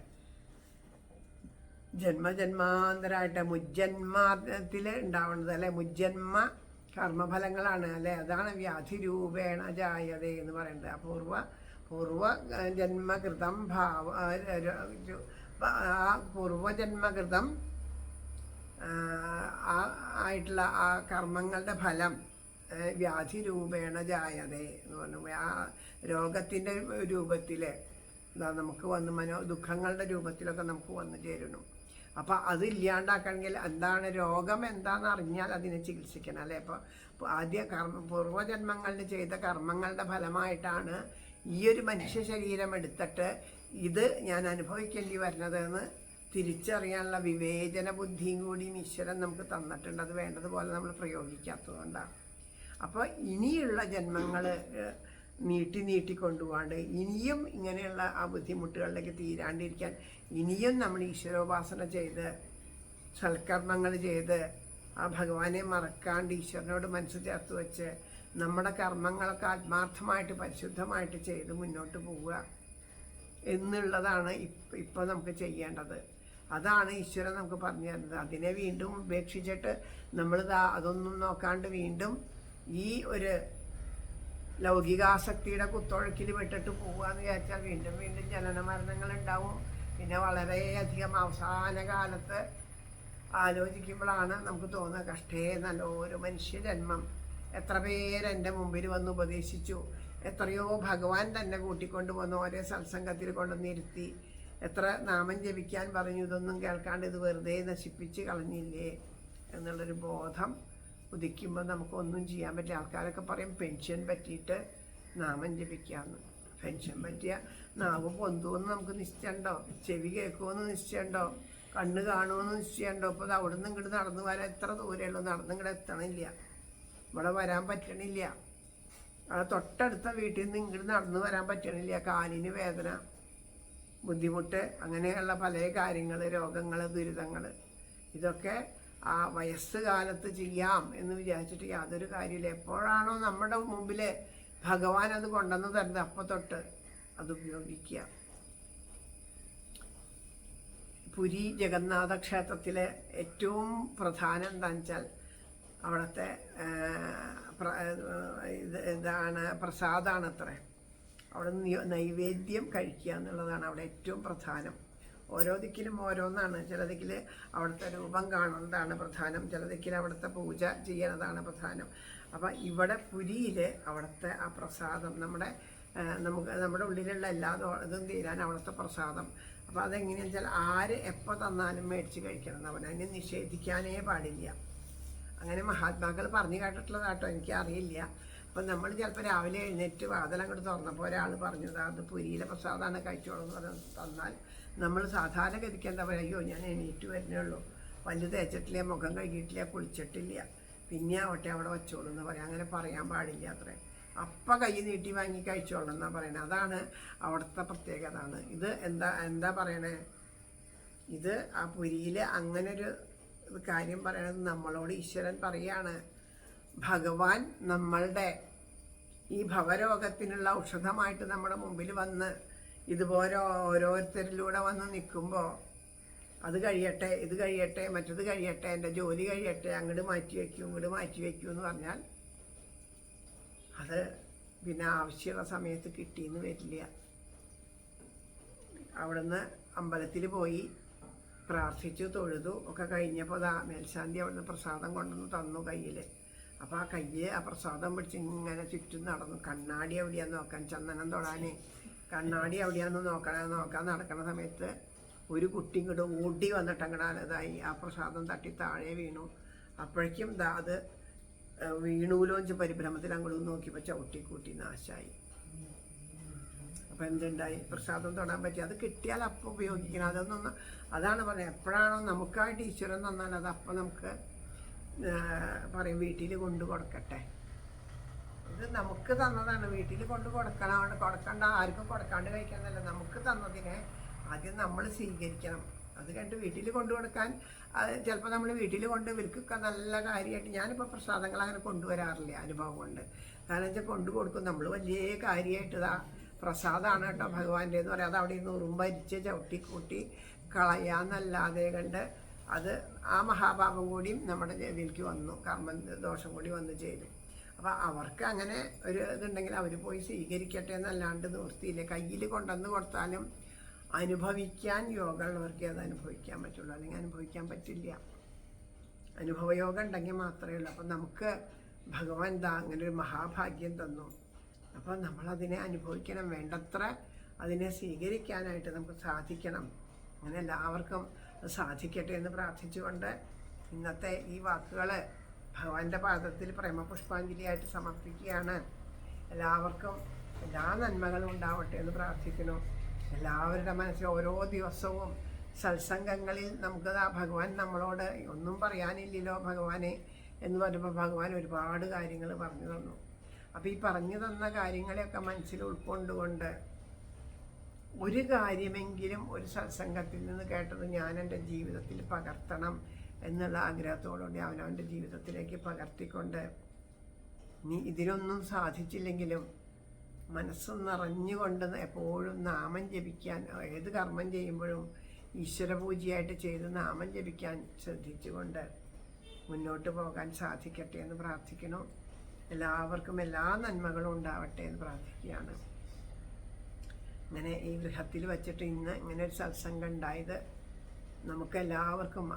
ജന്മജന്മാന്തരമായിട്ട് മുജ്ജന്മത്തിൽ ഉണ്ടാവുന്നത് അല്ലെ, മുജ്ജന്മ കർമ്മഫലങ്ങളാണ് അല്ലെ. അതാണ് വ്യാധി രൂപേണ ജായതേ എന്ന് പറയുന്നത്. പൂർവ ജന്മകൃതം പൂർവജന്മകൃതം ആയിട്ടുള്ള ആ കർമ്മങ്ങളുടെ ഫലം വ്യാധി രൂപേണ ജായതേ എന്ന് പറഞ്ഞു. ആ രോഗത്തിൻ്റെ രൂപത്തിൽ നമുക്ക് വന്ന് ദുഃഖങ്ങളുടെ രൂപത്തിലൊക്കെ നമുക്ക് വന്നു ചേരുന്നു. അപ്പം അത് ഇല്ലാണ്ടാക്കണമെങ്കിൽ എന്താണ് രോഗം എന്താണെന്ന് അറിഞ്ഞാൽ അതിനെ ചികിത്സിക്കണം അല്ലേ. അപ്പോൾ ആദ്യ പൂർവ്വജന്മങ്ങളിൽ ചെയ്ത കർമ്മങ്ങളുടെ ഫലമായിട്ടാണ് ഈ ഒരു മനുഷ്യ ശരീരം എടുത്തിട്ട് ഇത് ഞാൻ അനുഭവിക്കേണ്ടി വരുന്നതെന്ന് തിരിച്ചറിയാനുള്ള വിവേചന ബുദ്ധിയും കൂടി ഈശ്വരൻ നമുക്ക് തന്നിട്ടുണ്ട്. അത് വേണ്ടതുപോലെ നമ്മൾ പ്രയോഗിക്കാത്തതുകൊണ്ടാണ്. അപ്പോൾ ഇനിയുള്ള ജന്മങ്ങൾ നീട്ടിക്കൊണ്ടുപോകാണ്ട് ഇനിയും ഇങ്ങനെയുള്ള ആ ബുദ്ധിമുട്ടുകളിലേക്ക് തീരാണ്ടിരിക്കാൻ ഇനിയും നമ്മൾ ഈശ്വരോപാസന ചെയ്ത് സൽക്കർമ്മങ്ങൾ ചെയ്ത് ആ ഭഗവാനെ മറക്കാണ്ട് ഈശ്വരനോട് മനസ്സ് ചേർത്ത് വെച്ച് നമ്മുടെ കർമ്മങ്ങളൊക്കെ ആത്മാർത്ഥമായിട്ട് പരിശുദ്ധമായിട്ട് ചെയ്ത് മുന്നോട്ട് പോവുക എന്നുള്ളതാണ് ഇപ്പോൾ നമുക്ക് ചെയ്യേണ്ടത്. അതാണ് ഈശ്വരൻ നമുക്ക് പറഞ്ഞു തരുന്നത്. അതിനെ വീണ്ടും ഉപേക്ഷിച്ചിട്ട് നമ്മളിതാ അതൊന്നും നോക്കാണ്ട് വീണ്ടും ഈ ഒരു ലൗകികാസക്തിയുടെ കുത്തൊഴുക്കിൽ വിട്ടിട്ട് പോവുകയെന്ന് വിചാരിച്ചാൽ വീണ്ടും ജനന മരണങ്ങൾ ഉണ്ടാവും. പിന്നെ വളരെയധികം അവസാന കാലത്ത് ആലോചിക്കുമ്പോഴാണ് നമുക്ക് തോന്നുക, കഷ്ടേ നല്ലൊരു മനുഷ്യജന്മം, എത്ര പേരെൻ്റെ മുമ്പിൽ വന്ന് ഉപദേശിച്ചു, എത്രയോ ഭഗവാൻ തന്നെ കൂട്ടിക്കൊണ്ട് വന്ന് ഓരോ സത്സംഗത്തിൽ കൊണ്ടുവന്നിരുത്തി, എത്ര നാമം ജപിക്കാൻ പറഞ്ഞു, ഇതൊന്നും കേൾക്കാണ്ട് ഇത് വെറുതെ നശിപ്പിച്ച് കളഞ്ഞില്ലേ എന്നുള്ളൊരു ബോധം ഉദിക്കുമ്പോൾ നമുക്കൊന്നും ചെയ്യാൻ പറ്റില്ല. ആൾക്കാരൊക്കെ പറയും പെൻഷൻ പറ്റിയിട്ട് നാമം ജപിക്കാമെന്ന്. പെൻഷൻ പറ്റിയ നാവ് പൊന്തുമെന്ന് നമുക്ക് നിശ്ചയമുണ്ടോ? ചെവി കേൾക്കുമെന്ന് നിശ്ചയമുണ്ടോ? കണ്ണ് കാണുമെന്ന് നിശ്ചയമുണ്ടോ? ഇപ്പോൾ അത് അവിടെ നിന്ന് ഇങ്ങോട്ട് നടന്നു വരാൻ എത്ര ദൂരമുള്ളൂ, നടന്ന് ഇങ്ങോട്ട് എത്തണില്ല, ഇവിടെ വരാൻ പറ്റണില്ല. തൊട്ടടുത്ത വീട്ടിൽ നിന്ന് ഇങ്ങോട്ട് നടന്നു വരാൻ പറ്റണില്ല, കാലിന് വേദന, ബുദ്ധിമുട്ട്, അങ്ങനെയുള്ള പല കാര്യങ്ങൾ, രോഗങ്ങൾ, ദുരിതങ്ങൾ, ഇതൊക്കെ ആ വയസ്സ് കാലത്ത് ചെയ്യാം എന്ന് വിചാരിച്ചിട്ട് യാതൊരു കാര്യമില്ല. എപ്പോഴാണോ നമ്മുടെ മുമ്പിൽ ഭഗവാൻ അത് കൊണ്ടുവന്ന് തരുന്നത് അപ്പോൾ തൊട്ട് അത് ഉപയോഗിക്കുക. പുരി ജഗന്നാഥ ക്ഷേത്രത്തിലെ ഏറ്റവും പ്രധാനം എന്താണെന്ന് വെച്ചാൽ അവിടുത്തെ ഇതാണ് പ്രസാദമാണ് അത്ര. അവിടെ നൈവേദ്യം കഴിക്കുക എന്നുള്ളതാണ് അവിടെ ഏറ്റവും പ്രധാനം. ഓരോ ദിക്കിലും ഓരോന്നാണ്. ചില ദിക്കിൽ അവിടുത്തെ രൂപം കാണുന്നതാണ് പ്രധാനം, ചില ദിക്കിൽ അവിടുത്തെ പൂജ ചെയ്യുന്നതാണ് പ്രധാനം. അപ്പം ഇവിടെ പുരിയിൽ അവിടുത്തെ ആ പ്രസാദം നമ്മുടെ ഉള്ളിലുള്ള എല്ലാ ഇതും തീരാൻ അവിടുത്തെ പ്രസാദം. അപ്പോൾ അതെങ്ങനെയാണെന്ന് വെച്ചാൽ ആര് എപ്പോൾ തന്നാലും മേടിച്ച് കഴിക്കണം, അവനതിനെ നിഷേധിക്കാനേ പാടില്ല. അങ്ങനെ മഹാത്മാക്കൾ പറഞ്ഞു കേട്ടിട്ടുള്ളതാട്ടോ, എനിക്കറിയില്ല. അപ്പം നമ്മൾ ചിലപ്പോൾ രാവിലെ എഴുന്നേറ്റ് വാതിൽ അങ്ങോട്ട് തുറന്നപ്പോൾ ഒരാൾ പറഞ്ഞത് അത് പുരിയിലെ പ്രസാദമാണ് കഴിച്ചോളൂ എന്ന് പറഞ്ഞ് തന്നാൽ നമ്മൾ സാധാരണഗതിക്ക് എന്താ പറയുക, അയ്യോ ഞാൻ എണീറ്റ് വരുന്നേ ഉള്ളൂ, പല്ല് തേച്ചിട്ടില്ല, മുഖം കഴുകിയിട്ടില്ല, കുളിച്ചിട്ടില്ല, പിന്നെ ആവട്ടെ അവിടെ വെച്ചോളൂ എന്ന് പറയാം. അങ്ങനെ പറയാൻ പാടില്ല അത്രേ. അപ്പം കൈ നീട്ടി വാങ്ങി കഴിച്ചോളൂ എന്നാണ് പറയണത്. അതാണ് അവിടുത്തെ പ്രത്യേകത. ഇത് എന്താ പറയണേ, ഇത് ആ പുരിയിൽ അങ്ങനൊരു കാര്യം പറയണത് നമ്മളോട് ഈശ്വരൻ പറയാണ്. ഭഗവാൻ നമ്മളുടെ ഈ ഭവരോഗത്തിനുള്ള ഔഷധമായിട്ട് നമ്മുടെ മുമ്പിൽ വന്ന് ഇതുപോലെ ഓരോരുത്തരിലൂടെ വന്ന് നിൽക്കുമ്പോൾ അത് കഴിയട്ടെ, ഇത് കഴിയട്ടെ, മറ്റത് കഴിയട്ടെ, എൻ്റെ ജോലി കഴിയട്ടെ, അങ്ങോട്ട് മാറ്റി വയ്ക്കൂ, ഇങ്ങോട്ട് മാറ്റി വയ്ക്കൂ എന്ന് പറഞ്ഞാൽ അത് പിന്നെ ആവശ്യമുള്ള സമയത്ത് കിട്ടിയെന്ന് വരില്ല. അവിടുന്ന് അമ്പലത്തിൽ പോയി പ്രാർത്ഥിച്ചു തൊഴുതു ഒക്കെ കഴിഞ്ഞപ്പോൾ മേൽശാന്തി അവിടുന്ന് പ്രസാദം കൊണ്ടുവന്ന് തന്നു കയ്യിൽ. അപ്പോൾ ആ കയ്യെ ആ പ്രസാദം പിടിച്ച് ഇങ്ങനെ ചുറ്റും നടന്നു. കണ്ണാടി എവിടെയാന്ന് നോക്കാൻ, ചന്ദനം തൊടാൻ കണ്ണാടി എവിടെയാന്ന് നോക്കാൻ നടക്കുന്ന സമയത്ത് ഒരു കുട്ടി ഇങ്ങോട്ട് ഓടി വന്നിട്ട് അങ്ങടാനതായി ആ പ്രസാദം തട്ടി താഴെ വീണു. അപ്പോഴേക്കും അത് വീണൂലോഞ്ച് പരിഭ്രമത്തിൽ അങ്ങോട്ട് നോക്കിയപ്പോൾ ചവിട്ടിക്കൂട്ടി നാശമായി. അപ്പം എന്തുണ്ടായി? പ്രസാദം തൊടാൻ പറ്റി. അത് കിട്ടിയാൽ അപ്പം ഉപയോഗിക്കണം. അതാണ് പറയുന്നത്, എപ്പോഴാണോ നമുക്കായിട്ട് ഈശ്വരൻ തന്നാൽ അത് അപ്പം നമുക്ക് പറയും വീട്ടിൽ കൊണ്ടു കൊടുക്കട്ടെ. ഇത് നമുക്ക് തന്നതാണ്, വീട്ടിൽ കൊണ്ട് കൊടുക്കണ്ട, ആർക്കും കൊടുക്കാണ്ട് കഴിക്കാന്നല്ല. നമുക്ക് തന്നതിനെ ആദ്യം നമ്മൾ സ്വീകരിക്കണം. അത് കണ്ട് വീട്ടിൽ കൊണ്ടു കൊടുക്കാൻ അത് ചിലപ്പോൾ നമ്മൾ വീട്ടിൽ കൊണ്ട് ഇവർക്കൊക്കെ നല്ല കാര്യമായിട്ട് ഞാനിപ്പോൾ പ്രസാദങ്ങൾ അങ്ങനെ കൊണ്ടുവരാറില്ല അനുഭവം കൊണ്ട്. കാരണം വെച്ചാൽ കൊണ്ടു കൊടുക്കും നമ്മൾ വലിയ കാര്യമായിട്ട് പ്രസാദമാണ് കേട്ടോ ഭഗവാന്റെ എന്ന് പറയാം. അത് അവിടെ നിന്ന് ഉറുമ്പരിച്ച് ചവിട്ടിക്കൂട്ടി കളയാന്നല്ലാതെ കണ്ട് അത് ആ മഹാപാപം കൂടിയും നമ്മുടെ ഇതിലേക്ക് വന്നു, കർമ്മ ദോഷം കൂടി വന്നു ചേരും. അപ്പം അവർക്ക് അങ്ങനെ ഒരു ഇതുണ്ടെങ്കിൽ അവർ പോയി സ്വീകരിക്കട്ടെ എന്നല്ലാണ്ട് നിവൃത്തിയില്ല. കയ്യിൽ കൊണ്ടുവന്ന് കൊടുത്താലും അനുഭവിക്കാൻ യോഗമുള്ളവർക്ക് അത് അനുഭവിക്കാൻ പറ്റുള്ളൂ, അല്ലെങ്കിൽ അനുഭവിക്കാൻ പറ്റില്ല. അനുഭവയോഗം ഉണ്ടെങ്കിൽ മാത്രമേ ഉള്ളൂ. അപ്പം നമുക്ക് ഭഗവാൻ അങ്ങനെ ഒരു മഹാഭാഗ്യം തന്നു. അപ്പം നമ്മളതിനെ അനുഭവിക്കണം, വേണ്ടത്ര അതിനെ സ്വീകരിക്കാനായിട്ട് നമുക്ക് സാധിക്കണം. അങ്ങനെ എല്ലാവർക്കും സാധിക്കട്ടെ എന്ന് പ്രാർത്ഥിച്ചുകൊണ്ട് ഇന്നത്തെ ഈ വാക്കുകൾ ഭഗവാന്റെ പാദത്തിൽ പ്രേമപുഷ്പാഞ്ജലിയായിട്ട് സമർപ്പിക്കുകയാണ്. എല്ലാവർക്കും എല്ലാ നന്മകളും ഉണ്ടാവട്ടെ എന്ന് പ്രാർത്ഥിക്കുന്നു. എല്ലാവരുടെ മനസ്സിൽ ഓരോ ദിവസവും സത്സംഗങ്ങളിൽ നമുക്ക് ഭഗവാൻ നമ്മളോട് ഒന്നും പറയാനില്ലല്ലോ ഭഗവാനെ എന്ന് പറയുമ്പോൾ ഭഗവാൻ ഒരുപാട് കാര്യങ്ങൾ പറഞ്ഞു തന്നു. അപ്പോൾ ഈ പറഞ്ഞു തന്ന കാര്യങ്ങളെയൊക്കെ മനസ്സിൽ ഉൾക്കൊണ്ടുകൊണ്ട് ഒരു കാര്യമെങ്കിലും ഒരു സത്സംഗത്തിൽ നിന്ന് കേട്ടത് ഞാൻ എൻ്റെ ജീവിതത്തിൽ പകർത്തണം എന്നുള്ള ആഗ്രഹത്തോടുകൂടി അവനവൻ്റെ ജീവിതത്തിലേക്ക് പകർത്തിക്കൊണ്ട് നീ ഇതിനൊന്നും സാധിച്ചില്ലെങ്കിലും മനസ്സ് നിറഞ്ഞുകൊണ്ട് എപ്പോഴും നാമം ജപിക്കാൻ, ഏത് കർമ്മം ചെയ്യുമ്പോഴും ഈശ്വരപൂജയായിട്ട് ചെയ്ത് നാമം ജപിക്കാൻ ശ്രദ്ധിച്ചുകൊണ്ട് മുന്നോട്ട് പോകാൻ സാധിക്കട്ടെ എന്ന് പ്രാർത്ഥിക്കണം. എല്ലാവർക്കും എല്ലാ നന്മകളും ഉണ്ടാവട്ടെ എന്ന് പ്രാർത്ഥിക്കുകയാണ്. അങ്ങനെ ഈ ഗൃഹത്തിൽ വച്ചിട്ട് ഇന്ന് ഇങ്ങനെ ഒരു സത്സംഗം ഉണ്ടായത് നമുക്കെല്ലാവർക്കും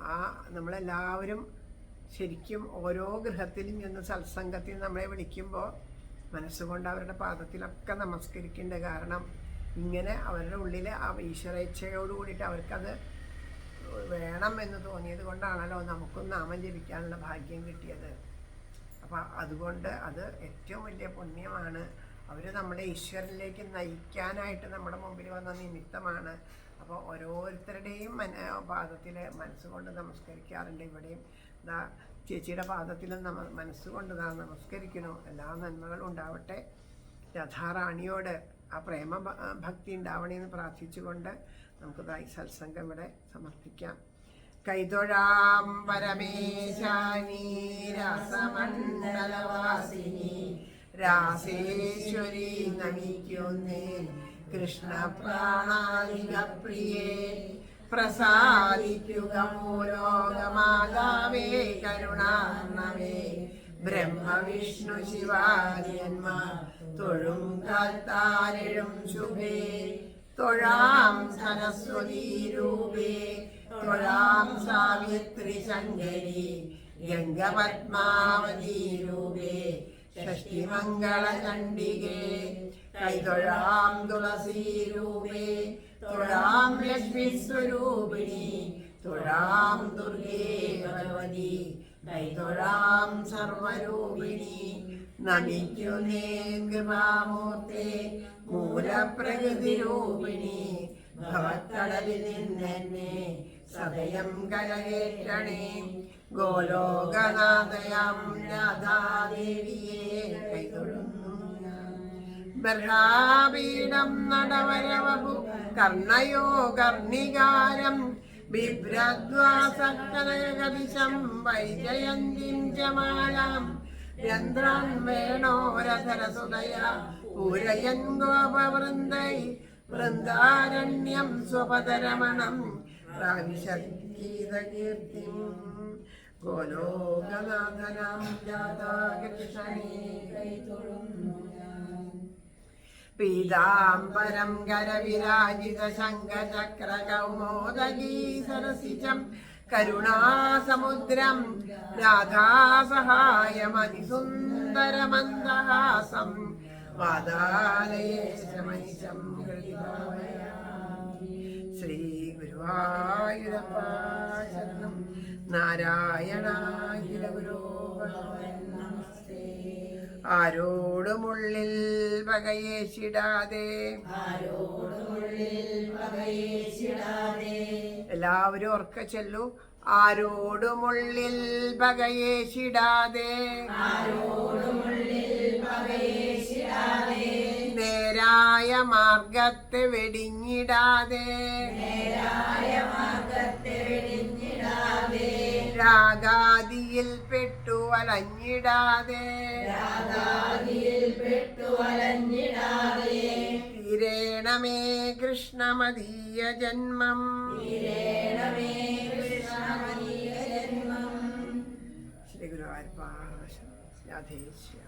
നമ്മളെല്ലാവരും ശരിക്കും ഓരോ ഗൃഹത്തിലും ചെന്ന് സത്സംഗത്തിൽ നമ്മളെ വിളിക്കുമ്പോൾ മനസ്സുകൊണ്ട് അവരുടെ പാദത്തിലൊക്കെ നമസ്കരിക്കേണ്ട. കാരണം ഇങ്ങനെ അവരുടെ ഉള്ളിൽ ആ ഈശ്വരേച്ഛയോട് കൂടിയിട്ട് അവർക്കത് വേണം എന്ന് തോന്നിയത് കൊണ്ടാണല്ലോ നമുക്കും നാമം ജപിക്കാനുള്ള ഭാഗ്യം കിട്ടിയത്. അപ്പം അതുകൊണ്ട് അത് ഏറ്റവും വലിയ പുണ്യമാണ്. അവർ നമ്മളെ ഈശ്വരനിലേക്ക് നയിക്കാനായിട്ട് നമ്മുടെ മുമ്പിൽ വന്ന നിമിത്തമാണ്. അപ്പോൾ ഓരോരുത്തരുടെയും പാദത്തിൽ മനസ്സുകൊണ്ട് നമസ്കരിക്കാറുണ്ട്. ഇവിടെയും ചേച്ചിയുടെ പാദത്തിൽ മനസ്സുകൊണ്ട് നമസ്കരിക്കണോ. എല്ലാ നന്മകളും ഉണ്ടാവട്ടെ. രാധാറാണിയോട് ആ പ്രേമ ഭക്തി ഉണ്ടാവണമെന്ന് പ്രാർത്ഥിച്ചുകൊണ്ട് നമുക്ക് ഈ സത്സംഗം ഇവിടെ സമർപ്പിക്കാം. കൈതൊഴാം പരമേശാനി രാസമണ്ഡലവാസിനി രാസേശ്വരി നമിക്കുന്നേ കൃഷ്ണ പ്രാണാലിക പ്രിയേ പ്രസാദിക്കുക മൂലോകമാതാവേ കരുണാർണവേ ബ്രഹ്മവിഷ്ണു ശിവാര്യന്മാർ തൊഴും കാൽത്താരെഴും ശുഭേ തൊഴാം സരസ്വതീ രൂപേ തൊഴാം സാവിത്രി ശങ്കരി ഗംഗപത്മാവതീ രൂപേ ഷഷ്ടിമംഗളചണ്ഡികേ കൈതൊഴാം തുളസീ രൂപേ തൊഴാം ലക്ഷ്മി സ്വരൂപിണി തൊഴാം ദുർഗേ ഭഗവതി കൈതൊഴാം സർവരൂപിണി നമിക്കുന്നേ കൃപാമൂർത്തേ മൂലപ്രകൃതി രൂപിണി ഭവക്കടലിൽ നിന്നെന്നെ സദയം കരകേറ്റണേ ഗോലോകനാഥയാം രാധാദേവിയെ കൈതൊഴുന്നു ഞാൻ. ബർഹാപീഠം നടവരവപു കർണയോ കർണികാരം ബിഭ്രദ്വാസകനകദിശം വൈജയന്തിം ചമാലാം രന്ധ്രാൻ വേണോരധരസുതയ പൂരയൻ ഗോപവൃന്ദൈ വൃന്ദാരണ്യം സ്വപദരമണം പ്രാവിശദ്ഗീതകീർത്തിം ഗോലോകനാഥനാം രാധാകൃഷ്ണനേ കൈതൊഴുന്നു ഞാൻ. പീതാംബരം കരവിരാജിത ശംഖചക്ര കൗമോദഗീ സരസിജം കരുണാസമുദ്രം രാധാസഹായമതിസുന്ദരമന്ദഹാസം വാതാലയേശമനിശം ഹൃദി ഭാവയാമി. ശ്രീ ഗുരുവായൂരപ്പ ഗുരുവായൂരപ്പ ശരണം. നാരായണായ ഗുരോ ഭഗവൻ നമസ്തേ. ആരോടുമുള്ളിൽ പകയേശിടാതെ ആരോടുമുള്ളിൽ പകയേശിടാതെ എല്ലാവരും ഉറക്കെ ചൊല്ലൂ. ആരോടുമുള്ളിൽ പകയേശിടാതെ ആരോടുമുള്ളിൽ പകയേശിടാതെ നേരായ മാർഗത്തെ വെടിഞ്ഞിടാതെ നേരായ മാർഗത്തെ വെടിഞ്ഞിടാതെ രാഗാദിയിൽ പെട്ടു അലഞ്ഞിടാതെ രാഗാദിയിൽ പെട്ടു അലഞ്ഞിടാതെ തീരേണമേ കൃഷ്ണമദീയ ജന്മം. തീരേണമേ കൃഷ്ണമദീയ ജന്മം. ശ്രീ ഗുരുവായൂരപ്പ രാധേശ്യാം.